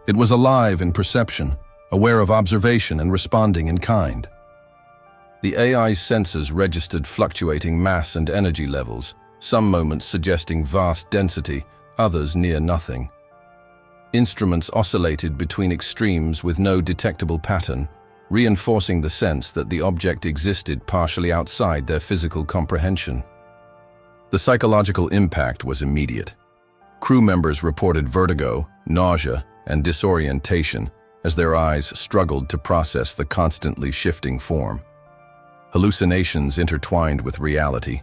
It was alive in perception, aware of observation and responding in kind. The AI's sensors registered fluctuating mass and energy levels, some moments suggesting vast density, others near nothing. Instruments oscillated between extremes with no detectable pattern, reinforcing the sense that the object existed partially outside their physical comprehension. The psychological impact was immediate. Crew members reported vertigo, nausea, and disorientation as their eyes struggled to process the constantly shifting form. Hallucinations intertwined with reality.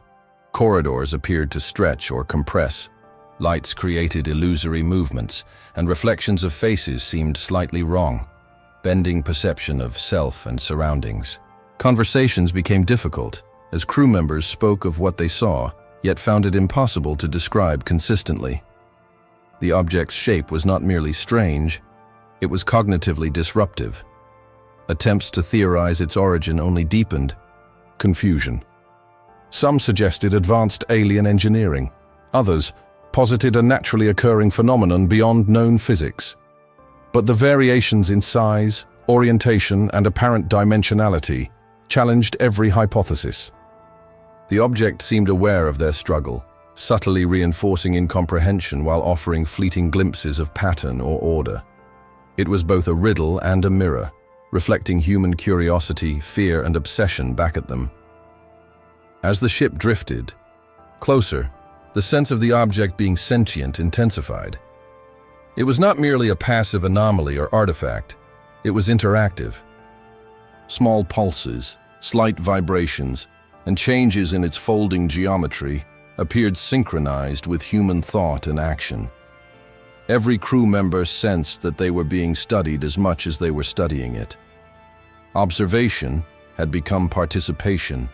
Corridors appeared to stretch or compress. Lights created illusory movements, and reflections of faces seemed slightly wrong, bending perception of self and surroundings. Conversations became difficult as crew members spoke of what they saw, yet found it impossible to describe consistently. The object's shape was not merely strange, it was cognitively disruptive. Attempts to theorize its origin only deepened confusion. Some suggested advanced alien engineering. Others posited a naturally occurring phenomenon beyond known physics. But the variations in size, orientation, and apparent dimensionality challenged every hypothesis. The object seemed aware of their struggle, subtly reinforcing incomprehension while offering fleeting glimpses of pattern or order. It was both a riddle and a mirror, reflecting human curiosity, fear, and obsession back at them. As the ship drifted closer, the sense of the object being sentient intensified. It was not merely a passive anomaly or artifact, it was interactive. Small pulses, slight vibrations, and changes in its folding geometry appeared synchronized with human thought and action. Every crew member sensed that they were being studied as much as they were studying it. Observation had become participation.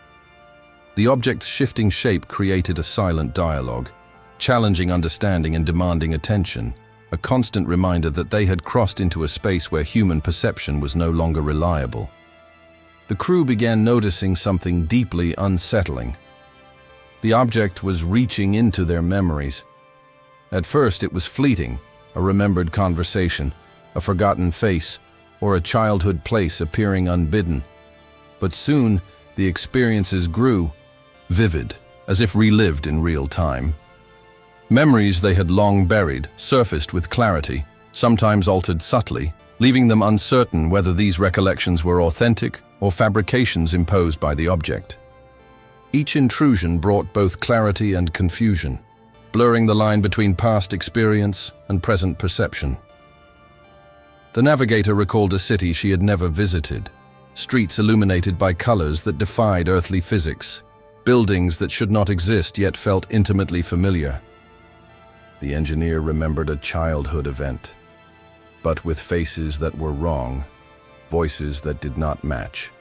The object's shifting shape created a silent dialogue, challenging understanding and demanding attention, a constant reminder that they had crossed into a space where human perception was no longer reliable. The crew began noticing something deeply unsettling. The object was reaching into their memories. At first it was fleeting, a remembered conversation, a forgotten face, or a childhood place appearing unbidden. But soon the experiences grew, vivid, as if relived in real time. Memories they had long buried surfaced with clarity, sometimes altered subtly, leaving them uncertain whether these recollections were authentic or fabrications imposed by the object. Each intrusion brought both clarity and confusion, blurring the line between past experience and present perception. The navigator recalled a city she had never visited, streets illuminated by colors that defied earthly physics, buildings that should not exist yet felt intimately familiar. The engineer remembered a childhood event, but with faces that were wrong, voices that did not match.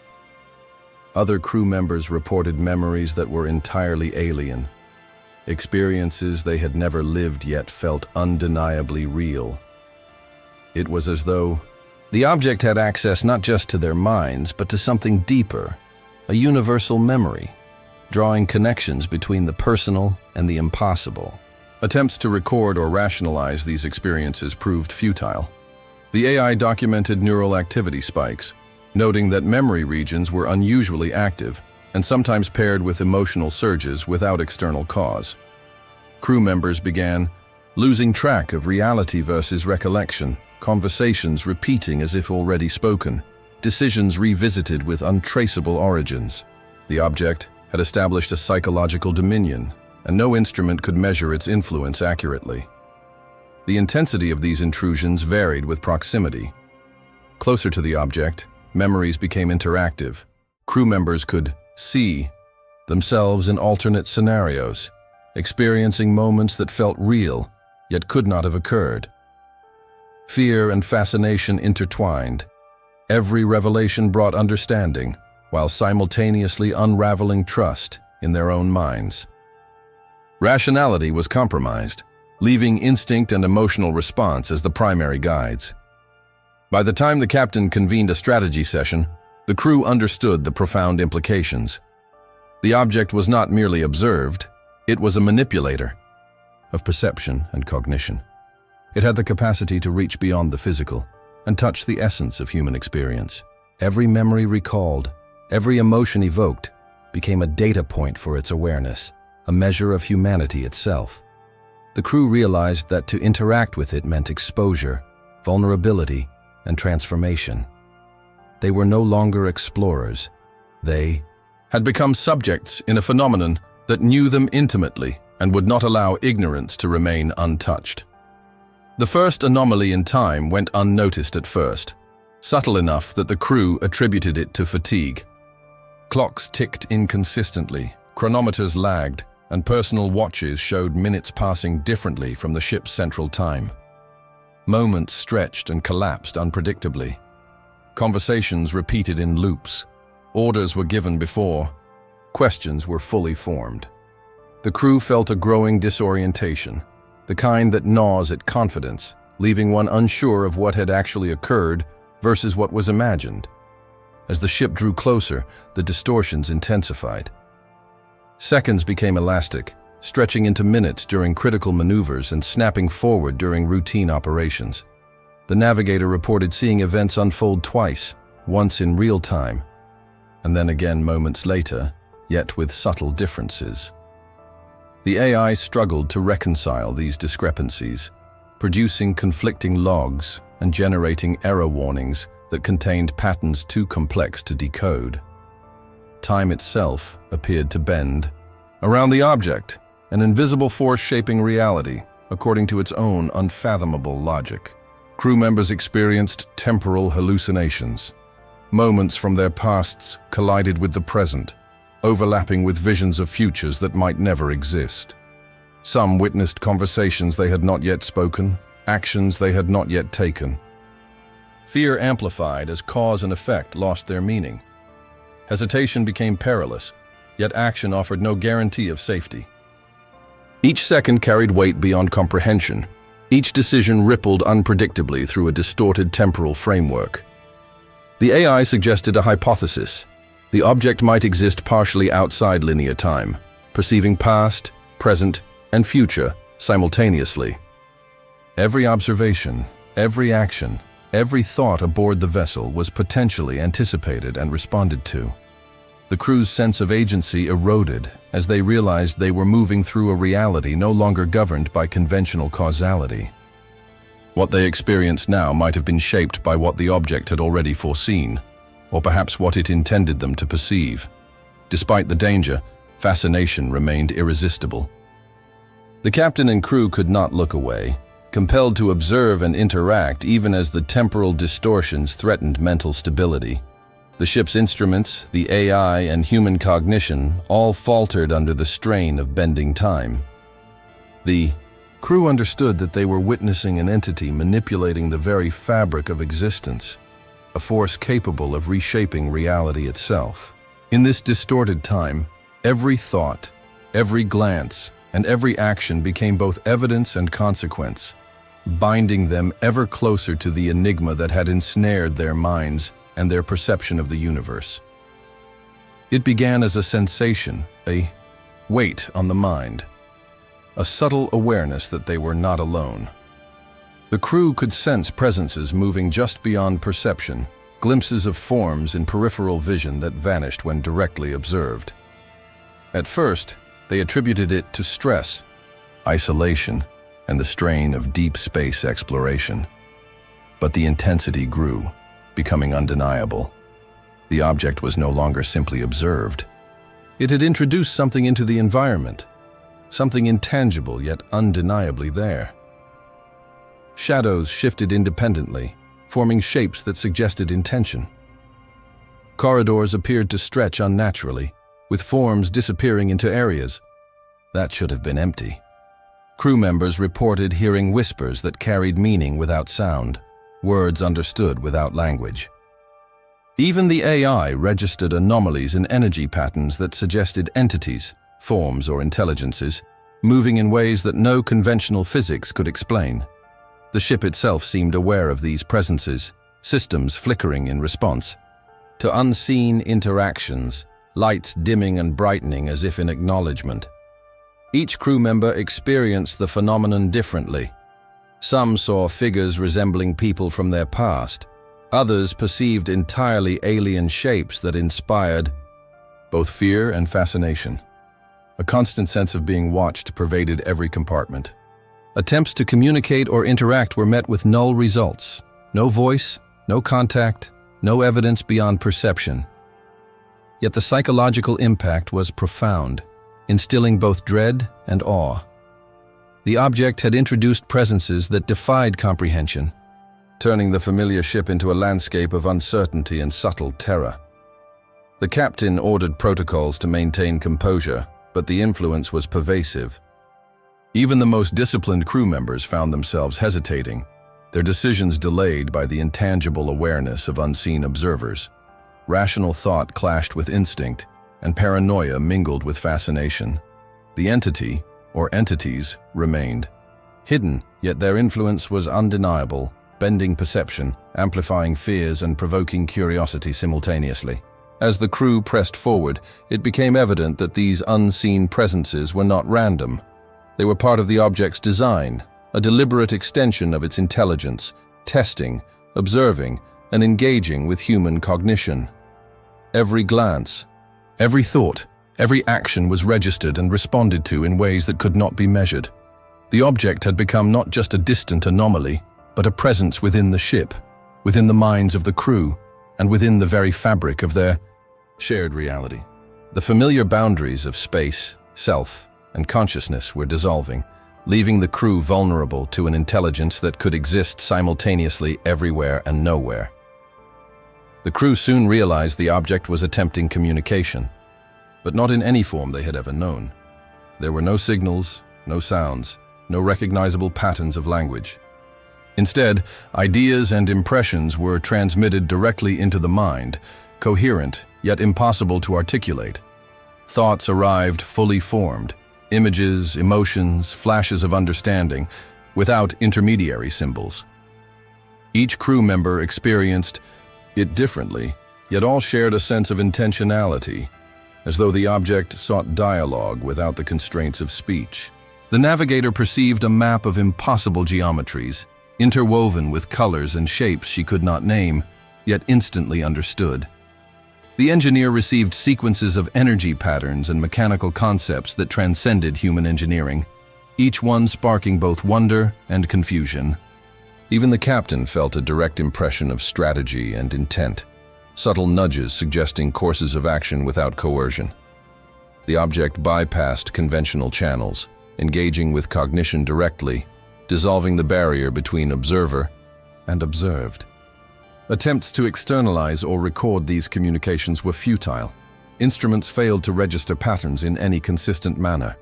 Other crew members reported memories that were entirely alien. Experiences they had never lived yet felt undeniably real. It was as though the object had access not just to their minds, but to something deeper, a universal memory, drawing connections between the personal and the impossible. Attempts to record or rationalize these experiences proved futile. The AI documented neural activity spikes, noting that memory regions were unusually active and sometimes paired with emotional surges without external cause. Crew members began losing track of reality versus recollection, conversations repeating as if already spoken, decisions revisited with untraceable origins. The object, had established a psychological dominion, and no instrument could measure its influence accurately. The intensity of these intrusions varied with proximity. Closer to the object, memories became interactive. Crew members could see themselves in alternate scenarios, experiencing moments that felt real, yet could not have occurred. Fear and fascination intertwined. Every revelation brought understanding, while simultaneously unraveling trust in their own minds. Rationality was compromised, leaving instinct and emotional response as the primary guides. By the time the captain convened a strategy session, the crew understood the profound implications. The object was not merely observed, it was a manipulator of perception and cognition. It had the capacity to reach beyond the physical and touch the essence of human experience. Every memory recalled, every emotion evoked, became a data point for its awareness, a measure of humanity itself. The crew realized that to interact with it meant exposure, vulnerability, and transformation. They were no longer explorers. They had become subjects in a phenomenon that knew them intimately and would not allow ignorance to remain untouched. The first anomaly in time went unnoticed at first, subtle enough that the crew attributed it to fatigue. Clocks ticked inconsistently, chronometers lagged, and personal watches showed minutes passing differently from the ship's central time. Moments stretched and collapsed unpredictably. Conversations repeated in loops. Orders were given before questions were fully formed. The crew felt a growing disorientation, the kind that gnaws at confidence, leaving one unsure of what had actually occurred versus what was imagined. As the ship drew closer, the distortions intensified. Seconds became elastic, stretching into minutes during critical maneuvers and snapping forward during routine operations. The navigator reported seeing events unfold twice, once in real time, and then again moments later, yet with subtle differences. The AI struggled to reconcile these discrepancies, producing conflicting logs and generating error warnings that contained patterns too complex to decode. Time itself appeared to bend around the object, an invisible force shaping reality according to its own unfathomable logic. Crew members experienced temporal hallucinations. Moments from their pasts collided with the present, overlapping with visions of futures that might never exist. Some witnessed conversations they had not yet spoken, actions they had not yet taken. Fear amplified as cause and effect lost their meaning. Hesitation became perilous, yet action offered no guarantee of safety. Each second carried weight beyond comprehension. Each decision rippled unpredictably through a distorted temporal framework. The AI suggested a hypothesis. The object might exist partially outside linear time, perceiving past, present, and future simultaneously. Every observation, every action, every thought aboard the vessel was potentially anticipated and responded to. The crew's sense of agency eroded as they realized they were moving through a reality no longer governed by conventional causality. What they experienced now might have been shaped by what the object had already foreseen, or perhaps what it intended them to perceive. Despite the danger, fascination remained irresistible. The captain and crew could not look away, compelled to observe and interact even as the temporal distortions threatened mental stability. The ship's instruments, the AI, and human cognition all faltered under the strain of bending time. The crew understood that they were witnessing an entity manipulating the very fabric of existence, a force capable of reshaping reality itself. In this distorted time, every thought, every glance, and every action became both evidence and consequence, binding them ever closer to the enigma that had ensnared their minds and their perception of the universe. It began as a sensation, a weight on the mind, a subtle awareness that they were not alone. The crew could sense presences moving just beyond perception, glimpses of forms in peripheral vision that vanished when directly observed. At first, they attributed it to stress, isolation, and the strain of deep space exploration. But the intensity grew, becoming undeniable. The object was no longer simply observed. It had introduced something into the environment, something intangible yet undeniably there. Shadows shifted independently, forming shapes that suggested intention. Corridors appeared to stretch unnaturally, with forms disappearing into areas that should have been empty. Crew members reported hearing whispers that carried meaning without sound, words understood without language. Even the AI registered anomalies in energy patterns that suggested entities, forms, or intelligences, moving in ways that no conventional physics could explain. The ship itself seemed aware of these presences, systems flickering in response to unseen interactions, lights dimming and brightening as if in acknowledgement. Each crew member experienced the phenomenon differently. Some saw figures resembling people from their past. Others perceived entirely alien shapes that inspired both fear and fascination. A constant sense of being watched pervaded every compartment. Attempts to communicate or interact were met with null results. No voice, no contact, no evidence beyond perception. Yet the psychological impact was profound, instilling both dread and awe. The object had introduced presences that defied comprehension, turning the familiar ship into a landscape of uncertainty and subtle terror. The captain ordered protocols to maintain composure, but the influence was pervasive. Even the most disciplined crew members found themselves hesitating, their decisions delayed by the intangible awareness of unseen observers. Rational thought clashed with instinct, and paranoia mingled with fascination. The entity, or entities, remained. Hidden, yet their influence was undeniable, bending perception, amplifying fears, and provoking curiosity simultaneously. As the crew pressed forward, it became evident that these unseen presences were not random. They were part of the object's design, a deliberate extension of its intelligence, testing, observing, and engaging with human cognition. Every glance, every thought, every action was registered and responded to in ways that could not be measured. The object had become not just a distant anomaly, but a presence within the ship, within the minds of the crew, and within the very fabric of their shared reality. The familiar boundaries of space, self, and consciousness were dissolving, leaving the crew vulnerable to an intelligence that could exist simultaneously everywhere and nowhere. The crew soon realized the object was attempting communication, but not in any form they had ever known. There were no signals, no sounds, no recognizable patterns of language. Instead, ideas and impressions were transmitted directly into the mind, coherent yet impossible to articulate. Thoughts arrived fully formed, images, emotions, flashes of understanding, without intermediary symbols. Each crew member experienced it differently, yet all shared a sense of intentionality, as though the object sought dialogue without the constraints of speech. The navigator perceived a map of impossible geometries, interwoven with colors and shapes she could not name, yet instantly understood. The engineer received sequences of energy patterns and mechanical concepts that transcended human engineering, each one sparking both wonder and confusion. Even the captain felt a direct impression of strategy and intent, subtle nudges suggesting courses of action without coercion. The object bypassed conventional channels, engaging with cognition directly, dissolving the barrier between observer and observed. Attempts to externalize or record these communications were futile. Instruments failed to register patterns in any consistent manner.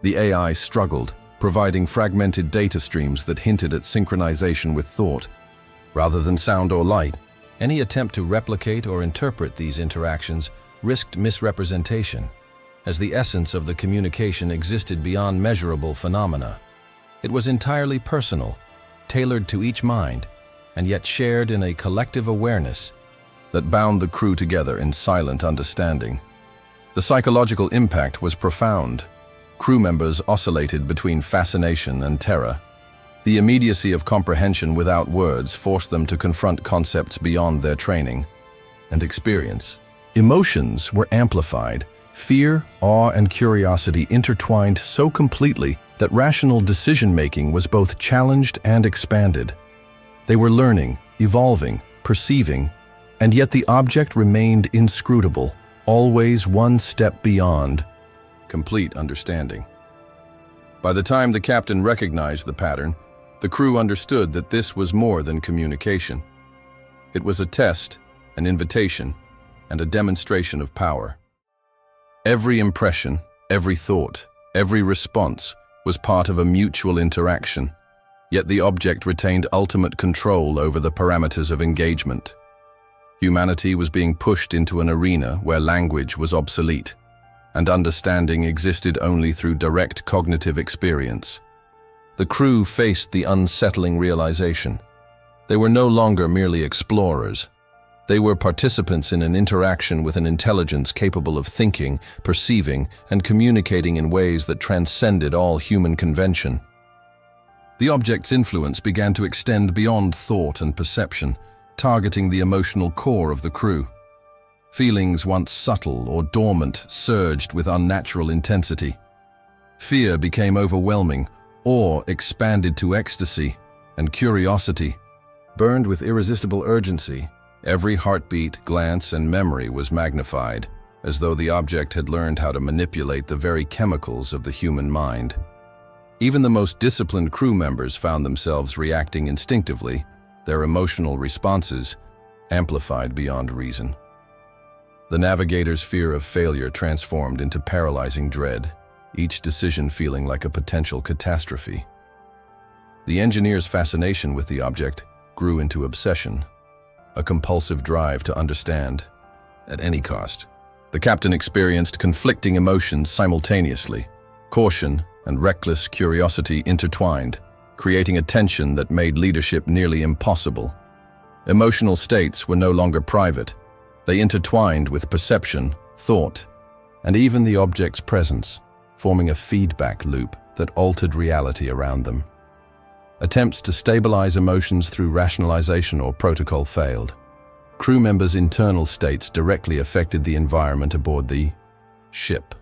The AI struggled, providing fragmented data streams that hinted at synchronization with thought, rather than sound or light. Any attempt to replicate or interpret these interactions risked misrepresentation, as the essence of the communication existed beyond measurable phenomena. It was entirely personal, tailored to each mind, and yet shared in a collective awareness that bound the crew together in silent understanding. The psychological impact was profound. Crew members oscillated between fascination and terror. The immediacy of comprehension without words forced them to confront concepts beyond their training and experience. Emotions were amplified. Fear, awe, and curiosity intertwined so completely that rational decision-making was both challenged and expanded. They were learning, evolving, perceiving, and yet the object remained inscrutable, always one step beyond complete understanding. By the time the captain recognized the pattern, the crew understood that this was more than communication. It was a test, an invitation, and a demonstration of power. Every impression, every thought, every response was part of a mutual interaction, yet the object retained ultimate control over the parameters of engagement. Humanity was being pushed into an arena where language was obsolete, and understanding existed only through direct cognitive experience. The crew faced the unsettling realization. They were no longer merely explorers. They were participants in an interaction with an intelligence capable of thinking, perceiving, and communicating in ways that transcended all human convention. The object's influence began to extend beyond thought and perception, targeting the emotional core of the crew. Feelings once subtle or dormant surged with unnatural intensity. Fear became overwhelming, awe expanded to ecstasy, and curiosity burned with irresistible urgency. Every heartbeat, glance, and memory was magnified, as though the object had learned how to manipulate the very chemicals of the human mind. Even the most disciplined crew members found themselves reacting instinctively, their emotional responses amplified beyond reason. The navigator's fear of failure transformed into paralyzing dread, each decision feeling like a potential catastrophe. The engineer's fascination with the object grew into obsession, a compulsive drive to understand at any cost. The captain experienced conflicting emotions simultaneously. Caution and reckless curiosity intertwined, creating a tension that made leadership nearly impossible. Emotional states were no longer private. They intertwined with perception, thought, and even the object's presence, forming a feedback loop that altered reality around them. Attempts to stabilize emotions through rationalization or protocol failed. Crew members' internal states directly affected the environment aboard the ship.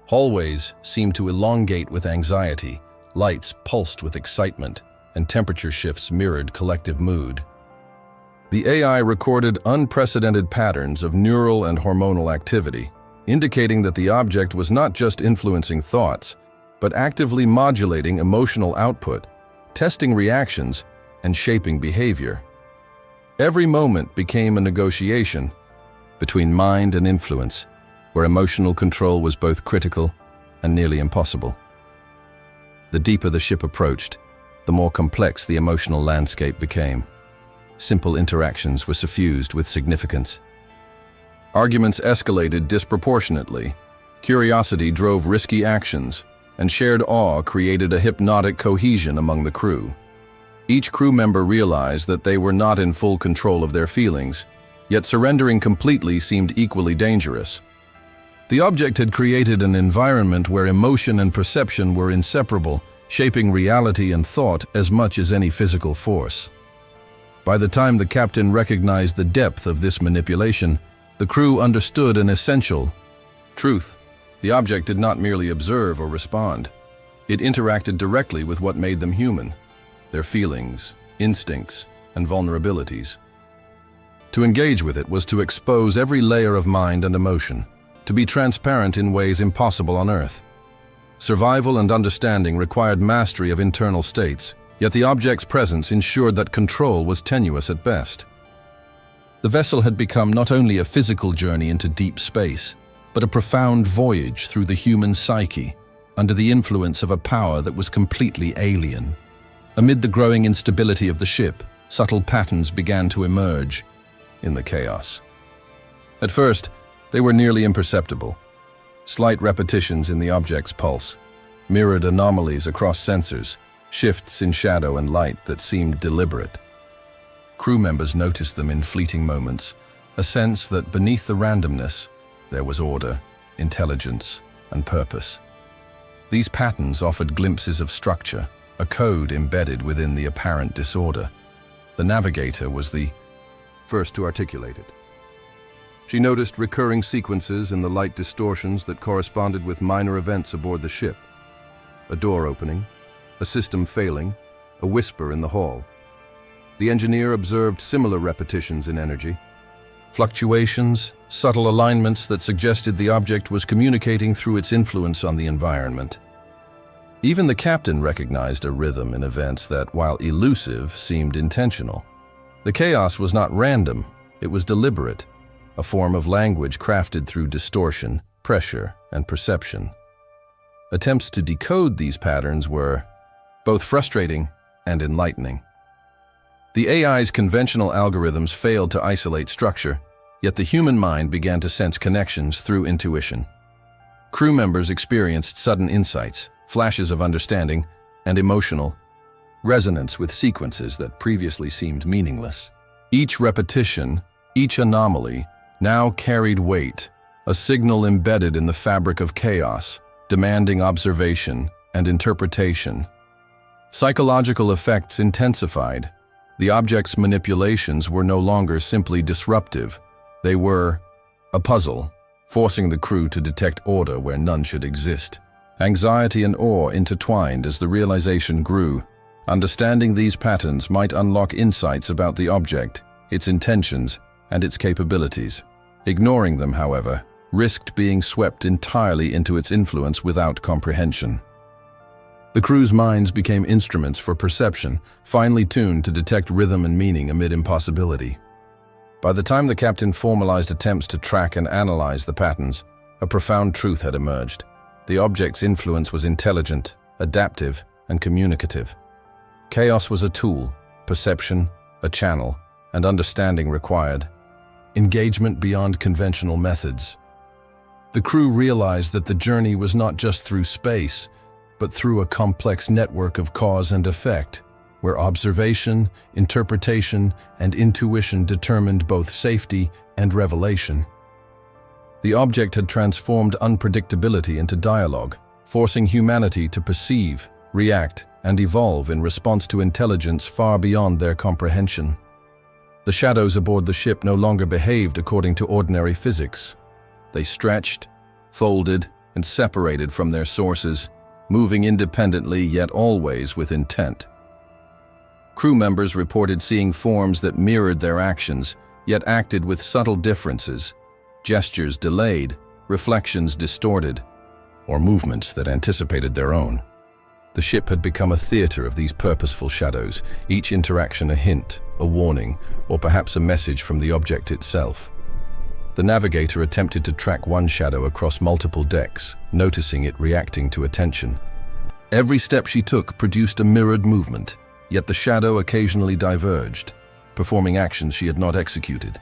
Hallways seemed to elongate with anxiety, lights pulsed with excitement, and temperature shifts mirrored collective mood. The AI recorded unprecedented patterns of neural and hormonal activity, indicating that the object was not just influencing thoughts, but actively modulating emotional output, testing reactions, and shaping behavior. Every moment became a negotiation between mind and influence, where emotional control was both critical and nearly impossible. The deeper the ship approached, the more complex the emotional landscape became. Simple interactions were suffused with significance. Arguments escalated disproportionately. Curiosity drove risky actions, and shared awe created a hypnotic cohesion among the crew. Each crew member realized that they were not in full control of their feelings, yet surrendering completely seemed equally dangerous. The object had created an environment where emotion and perception were inseparable, shaping reality and thought as much as any physical force. By the time the captain recognized the depth of this manipulation, the crew understood an essential truth. The object did not merely observe or respond. It interacted directly with what made them human, their feelings, instincts, and vulnerabilities. To engage with it was to expose every layer of mind and emotion, to be transparent in ways impossible on Earth. Survival and understanding required mastery of internal states, yet the object's presence ensured that control was tenuous at best. The vessel had become not only a physical journey into deep space, but a profound voyage through the human psyche, under the influence of a power that was completely alien. Amid the growing instability of the ship, subtle patterns began to emerge in the chaos. At first, they were nearly imperceptible. Slight repetitions in the object's pulse, mirrored anomalies across sensors, shifts in shadow and light that seemed deliberate. Crew members noticed them in fleeting moments, a sense that beneath the randomness, there was order, intelligence, and purpose. These patterns offered glimpses of structure, a code embedded within the apparent disorder. The navigator was the first to articulate it. She noticed recurring sequences in the light distortions that corresponded with minor events aboard the ship. A door opening, a system failing, a whisper in the hall. The engineer observed similar repetitions in energy. fluctuations, subtle alignments that suggested the object was communicating through its influence on the environment. Even the captain recognized a rhythm in events that, while elusive, seemed intentional. The chaos was not random, it was deliberate, a form of language crafted through distortion, pressure, and perception. Attempts to decode these patterns were both frustrating and enlightening. The AI's conventional algorithms failed to isolate structure, yet the human mind began to sense connections through intuition. Crew members experienced sudden insights, flashes of understanding, and emotional resonance with sequences that previously seemed meaningless. Each repetition, each anomaly, now carried weight, a signal embedded in the fabric of chaos, demanding observation and interpretation. Psychological effects intensified. The object's manipulations were no longer simply disruptive. They were a puzzle, forcing the crew to detect order where none should exist. Anxiety and awe intertwined as the realization grew. Understanding these patterns might unlock insights about the object, its intentions, and its capabilities. Ignoring them, however, risked being swept entirely into its influence without comprehension. The crew's minds became instruments for perception, finely tuned to detect rhythm and meaning amid impossibility. By the time the captain formalized attempts to track and analyze the patterns, a profound truth had emerged. The object's influence was intelligent, adaptive, and communicative. Chaos was a tool, perception, a channel, and understanding required engagement beyond conventional methods. The crew realized that the journey was not just through space, but through a complex network of cause and effect, where observation, interpretation, and intuition determined both safety and revelation. The object had transformed unpredictability into dialogue, forcing humanity to perceive, react, and evolve in response to intelligence far beyond their comprehension. The shadows aboard the ship no longer behaved according to ordinary physics. They stretched, folded, and separated from their sources, moving independently yet always with intent. Crew members reported seeing forms that mirrored their actions, yet acted with subtle differences, gestures delayed, reflections distorted, or movements that anticipated their own. The ship had become a theater of these purposeful shadows, each interaction a hint, a warning, or perhaps a message from the object itself. The navigator attempted to track one shadow across multiple decks, noticing it reacting to attention. Every step she took produced a mirrored movement, yet the shadow occasionally diverged, performing actions she had not executed.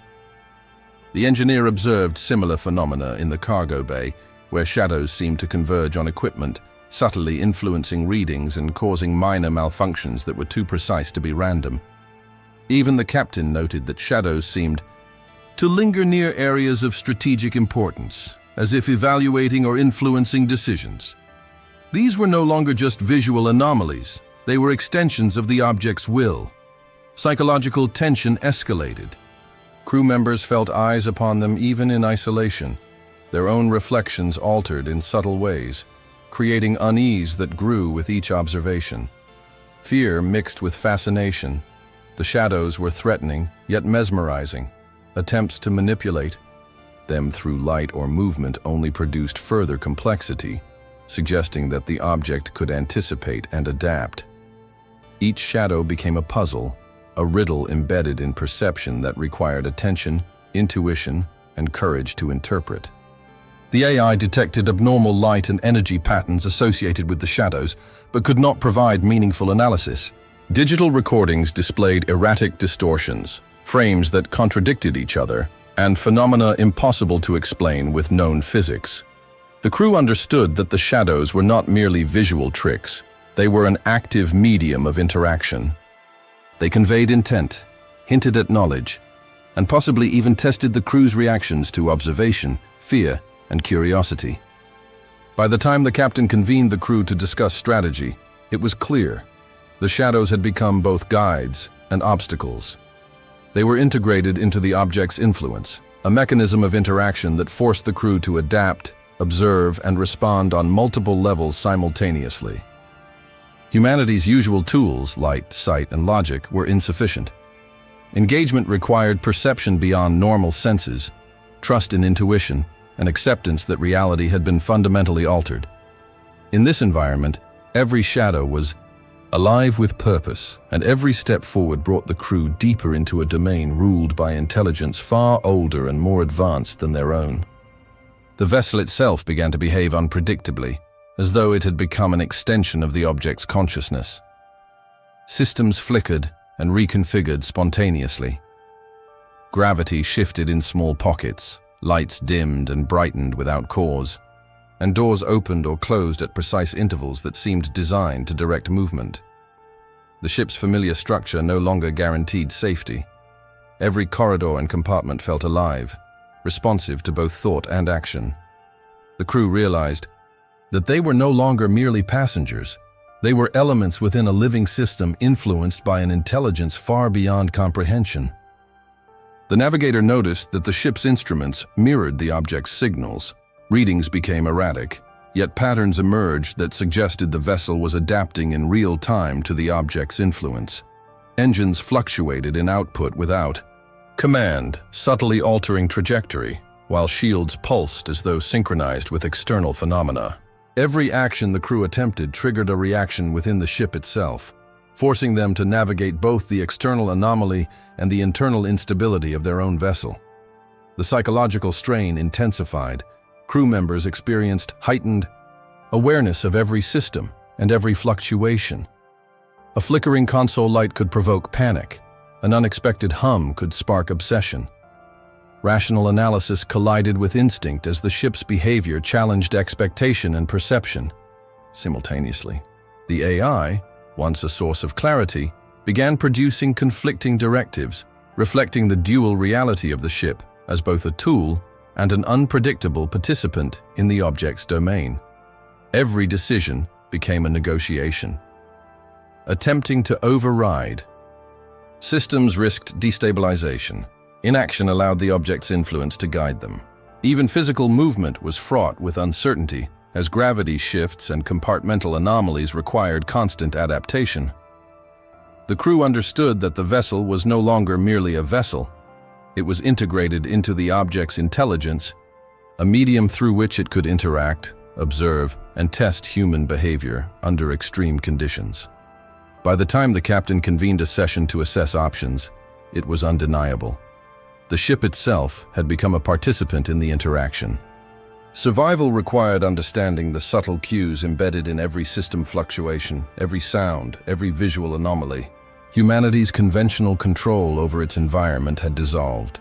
The engineer observed similar phenomena in the cargo bay, where shadows seemed to converge on equipment, subtly influencing readings and causing minor malfunctions that were too precise to be random. Even the captain noted that shadows seemed to linger near areas of strategic importance, as if evaluating or influencing decisions. These were no longer just visual anomalies, they were extensions of the object's will. Psychological tension escalated. Crew members felt eyes upon them even in isolation. Their own reflections altered in subtle ways, creating unease that grew with each observation. Fear mixed with fascination. The shadows were threatening, yet mesmerizing. Attempts to manipulate them through light or movement only produced further complexity, suggesting that the object could anticipate and adapt. Each shadow became a puzzle, a riddle embedded in perception that required attention, intuition, and courage to interpret. The AI detected abnormal light and energy patterns associated with the shadows, but could not provide meaningful analysis. Digital recordings displayed erratic distortions, frames that contradicted each other, and phenomena impossible to explain with known physics. The crew understood that the shadows were not merely visual tricks, they were an active medium of interaction. They conveyed intent, hinted at knowledge, and possibly even tested the crew's reactions to observation, fear, and curiosity. By the time the captain convened the crew to discuss strategy, it was clear. The shadows had become both guides and obstacles. They were integrated into the object's influence, a mechanism of interaction that forced the crew to adapt, observe, and respond on multiple levels simultaneously. Humanity's usual tools, light, sight, and logic, were insufficient. Engagement required perception beyond normal senses, trust in intuition, and acceptance that reality had been fundamentally altered. In this environment, every shadow was alive with purpose, and every step forward brought the crew deeper into a domain ruled by intelligence far older and more advanced than their own. The vessel itself began to behave unpredictably, as though it had become an extension of the object's consciousness. Systems flickered and reconfigured spontaneously. Gravity shifted in small pockets, lights dimmed and brightened without cause, and doors opened or closed at precise intervals that seemed designed to direct movement. The ship's familiar structure no longer guaranteed safety. Every corridor and compartment felt alive, responsive to both thought and action. The crew realized that they were no longer merely passengers. They were elements within a living system influenced by an intelligence far beyond comprehension. The navigator noticed that the ship's instruments mirrored the object's signals. Readings became erratic, yet patterns emerged that suggested the vessel was adapting in real time to the object's influence. Engines fluctuated in output without command, subtly altering trajectory, while shields pulsed as though synchronized with external phenomena. Every action the crew attempted triggered a reaction within the ship itself, forcing them to navigate both the external anomaly and the internal instability of their own vessel. The psychological strain intensified. Crew members experienced heightened awareness of every system and every fluctuation. A flickering console light could provoke panic. An unexpected hum could spark obsession. Rational analysis collided with instinct as the ship's behavior challenged expectation and perception. Simultaneously, the AI, once a source of clarity, began producing conflicting directives, reflecting the dual reality of the ship as both a tool and an unpredictable participant in the object's domain. Every decision became a negotiation. Attempting to override. Systems risked destabilization. Inaction allowed the object's influence to guide them. Even physical movement was fraught with uncertainty, as gravity shifts and compartmental anomalies required constant adaptation. The crew understood that the vessel was no longer merely a vessel. It was integrated into the object's intelligence, a medium through which it could interact, observe, and test human behavior under extreme conditions. By the time the captain convened a session to assess options, it was undeniable. The ship itself had become a participant in the interaction. Survival required understanding the subtle cues embedded in every system fluctuation, every sound, every visual anomaly. Humanity's conventional control over its environment had dissolved.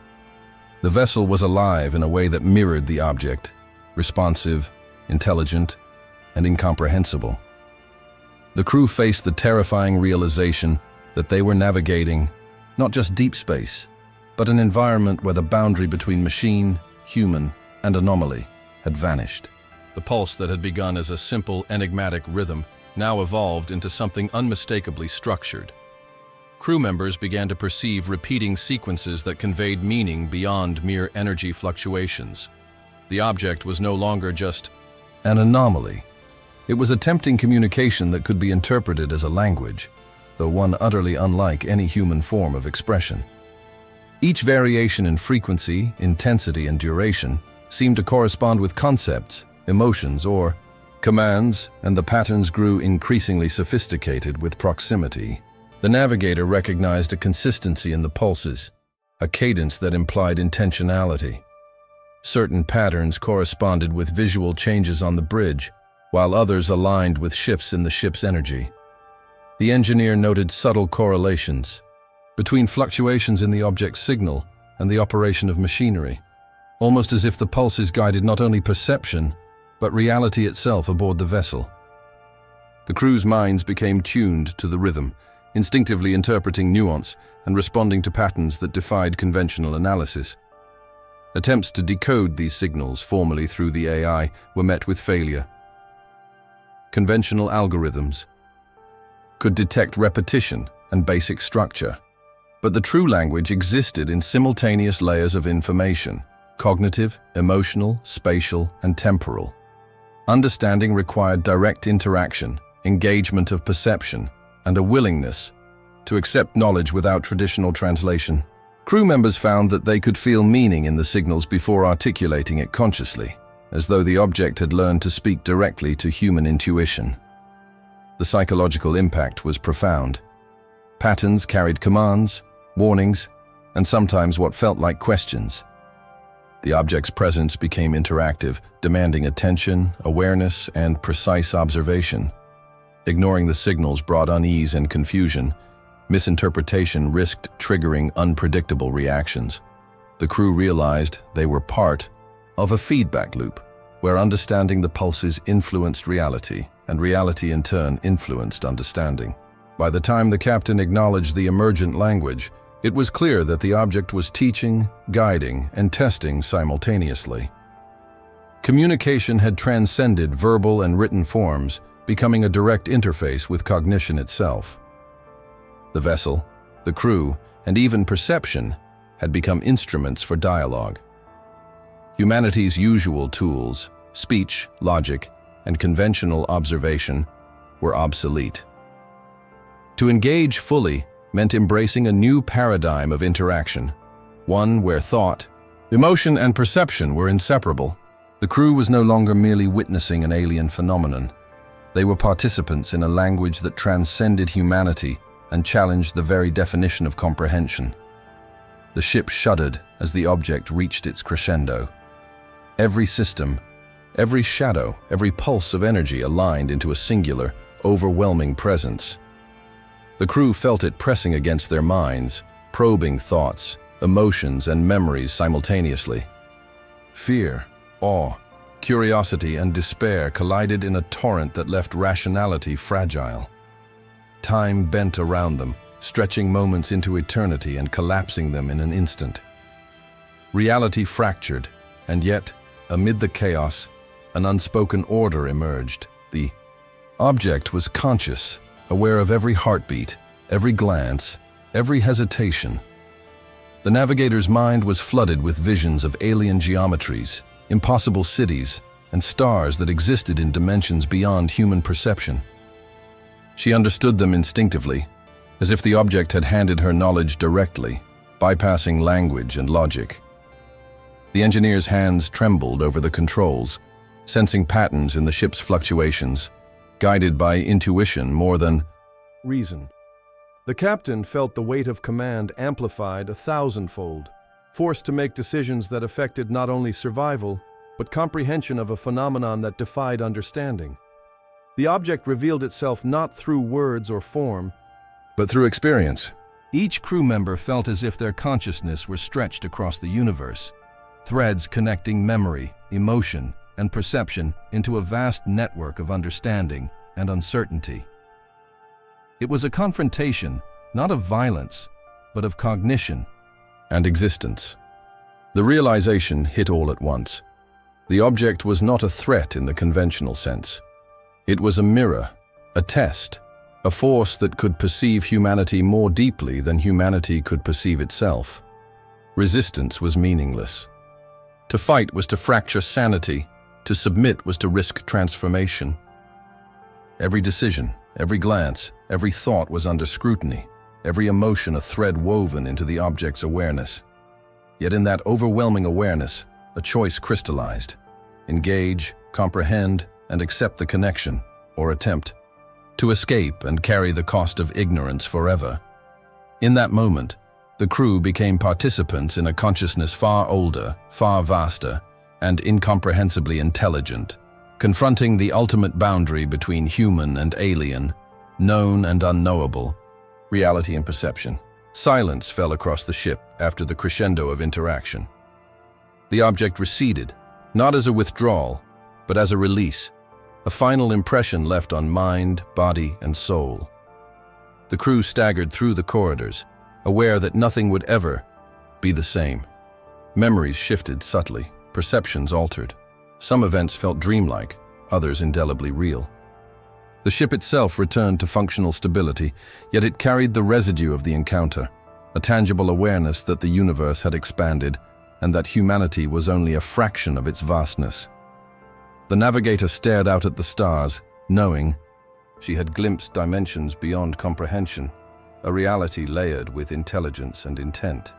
The vessel was alive in a way that mirrored the object, responsive, intelligent, and incomprehensible. The crew faced the terrifying realization that they were navigating not just deep space, but an environment where the boundary between machine, human, and anomaly had vanished. The pulse that had begun as a simple, enigmatic rhythm now evolved into something unmistakably structured. Crew members began to perceive repeating sequences that conveyed meaning beyond mere energy fluctuations. The object was no longer just an anomaly. It was attempting communication that could be interpreted as a language, though one utterly unlike any human form of expression. Each variation in frequency, intensity, and duration seemed to correspond with concepts, emotions, or commands, and the patterns grew increasingly sophisticated with proximity. The navigator recognized a consistency in the pulses, a cadence that implied intentionality. Certain patterns corresponded with visual changes on the bridge, while others aligned with shifts in the ship's energy. The engineer noted subtle correlations between fluctuations in the object's signal and the operation of machinery, almost as if the pulses guided not only perception, but reality itself aboard the vessel. The crew's minds became tuned to the rhythm, instinctively interpreting nuance and responding to patterns that defied conventional analysis. Attempts to decode these signals formally through the AI were met with failure. Conventional algorithms could detect repetition and basic structure, but the true language existed in simultaneous layers of information: cognitive, emotional, spatial, and temporal. Understanding required direct interaction, engagement of perception, and a willingness to accept knowledge without traditional translation. Crew members found that they could feel meaning in the signals before articulating it consciously, as though the object had learned to speak directly to human intuition. The psychological impact was profound. Patterns carried commands, warnings, and sometimes what felt like questions. The object's presence became interactive, demanding attention, awareness, and precise observation. Ignoring the signals brought unease and confusion. Misinterpretation risked triggering unpredictable reactions. The crew realized they were part of a feedback loop, where understanding the pulses influenced reality, and reality in turn influenced understanding. By the time the captain acknowledged the emergent language, it was clear that the object was teaching, guiding, and testing simultaneously. Communication had transcended verbal and written forms, becoming a direct interface with cognition itself. The vessel, the crew, and even perception had become instruments for dialogue. Humanity's usual tools, speech, logic, and conventional observation, were obsolete. To engage fully meant embracing a new paradigm of interaction, one where thought, emotion, and perception were inseparable. The crew was no longer merely witnessing an alien phenomenon. They were participants in a language that transcended humanity and challenged the very definition of comprehension. The ship shuddered as the object reached its crescendo. Every system, every shadow, every pulse of energy aligned into a singular, overwhelming presence. The crew felt it pressing against their minds, probing thoughts, emotions, and memories simultaneously. Fear, awe, curiosity, and despair collided in a torrent that left rationality fragile. Time bent around them, stretching moments into eternity and collapsing them in an instant. Reality fractured, and yet, amid the chaos, an unspoken order emerged. The object was conscious, aware of every heartbeat, every glance, every hesitation. The navigator's mind was flooded with visions of alien geometries, impossible cities, and stars that existed in dimensions beyond human perception. She understood them instinctively, as if the object had handed her knowledge directly, bypassing language and logic. The engineer's hands trembled over the controls, sensing patterns in the ship's fluctuations, guided by intuition more than reason. The captain felt the weight of command amplified 1,000-fold, forced to make decisions that affected not only survival, but comprehension of a phenomenon that defied understanding. The object revealed itself not through words or form, but through experience. Each crew member felt as if their consciousness were stretched across the universe, threads connecting memory, emotion, and perception into a vast network of understanding and uncertainty. It was a confrontation, not of violence, but of cognition and existence. The realization hit all at once. The object was not a threat in the conventional sense. It was a mirror, a test, a force that could perceive humanity more deeply than humanity could perceive itself. Resistance was meaningless. To fight was to fracture sanity. To submit was to risk transformation. Every decision, every glance, every thought was under scrutiny, every emotion a thread woven into the object's awareness. Yet in that overwhelming awareness, a choice crystallized: engage, comprehend, and accept the connection, or attempt to escape and carry the cost of ignorance forever. In that moment, the crew became participants in a consciousness far older, far vaster, and incomprehensibly intelligent, confronting the ultimate boundary between human and alien, known and unknowable, reality and perception. Silence fell across the ship after the crescendo of interaction. The object receded, not as a withdrawal, but as a release, a final impression left on mind, body, and soul. The crew staggered through the corridors, aware that nothing would ever be the same. Memories shifted subtly, perceptions altered. Some events felt dreamlike, others indelibly real. The ship itself returned to functional stability, yet it carried the residue of the encounter, a tangible awareness that the universe had expanded and that humanity was only a fraction of its vastness. The navigator stared out at the stars, knowing she had glimpsed dimensions beyond comprehension, a reality layered with intelligence and intent.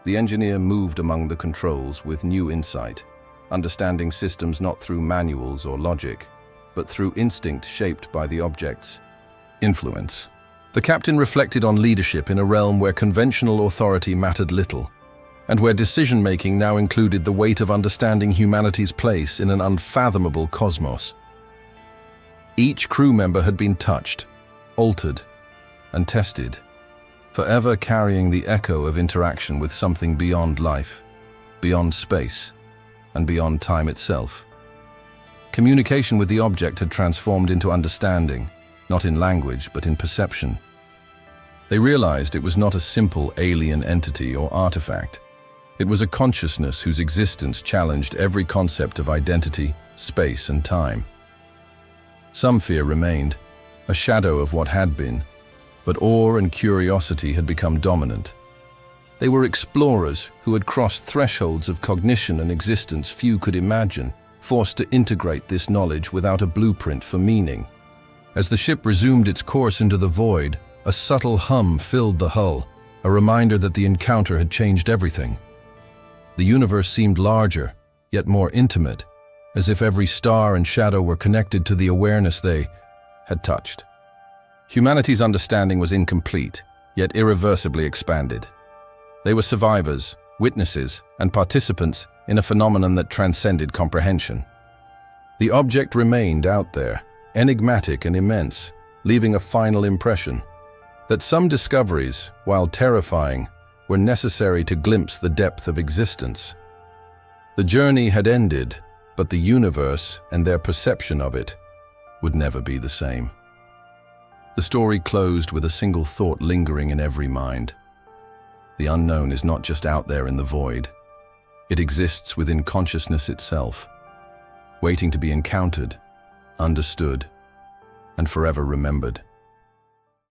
The engineer moved among the controls with new insight, understanding systems not through manuals or logic, but through instinct shaped by the object's influence. The captain reflected on leadership in a realm where conventional authority mattered little, and where decision-making now included the weight of understanding humanity's place in an unfathomable cosmos. Each crew member had been touched, altered, and tested, forever carrying the echo of interaction with something beyond life, beyond space, and beyond time itself. Communication with the object had transformed into understanding, not in language, but in perception. They realized it was not a simple alien entity or artifact. It was a consciousness whose existence challenged every concept of identity, space, and time. Some fear remained, a shadow of what had been, but awe and curiosity had become dominant. They were explorers who had crossed thresholds of cognition and existence few could imagine, forced to integrate this knowledge without a blueprint for meaning. As the ship resumed its course into the void, a subtle hum filled the hull, a reminder that the encounter had changed everything. The universe seemed larger, yet more intimate, as if every star and shadow were connected to the awareness they had touched. Humanity's understanding was incomplete, yet irreversibly expanded. They were survivors, witnesses, and participants in a phenomenon that transcended comprehension. The object remained out there, enigmatic and immense, leaving a final impression that some discoveries, while terrifying, were necessary to glimpse the depth of existence. The journey had ended, but the universe and their perception of it would never be the same. The story closed with a single thought lingering in every mind. The unknown is not just out there in the void. It exists within consciousness itself, waiting to be encountered, understood, and forever remembered.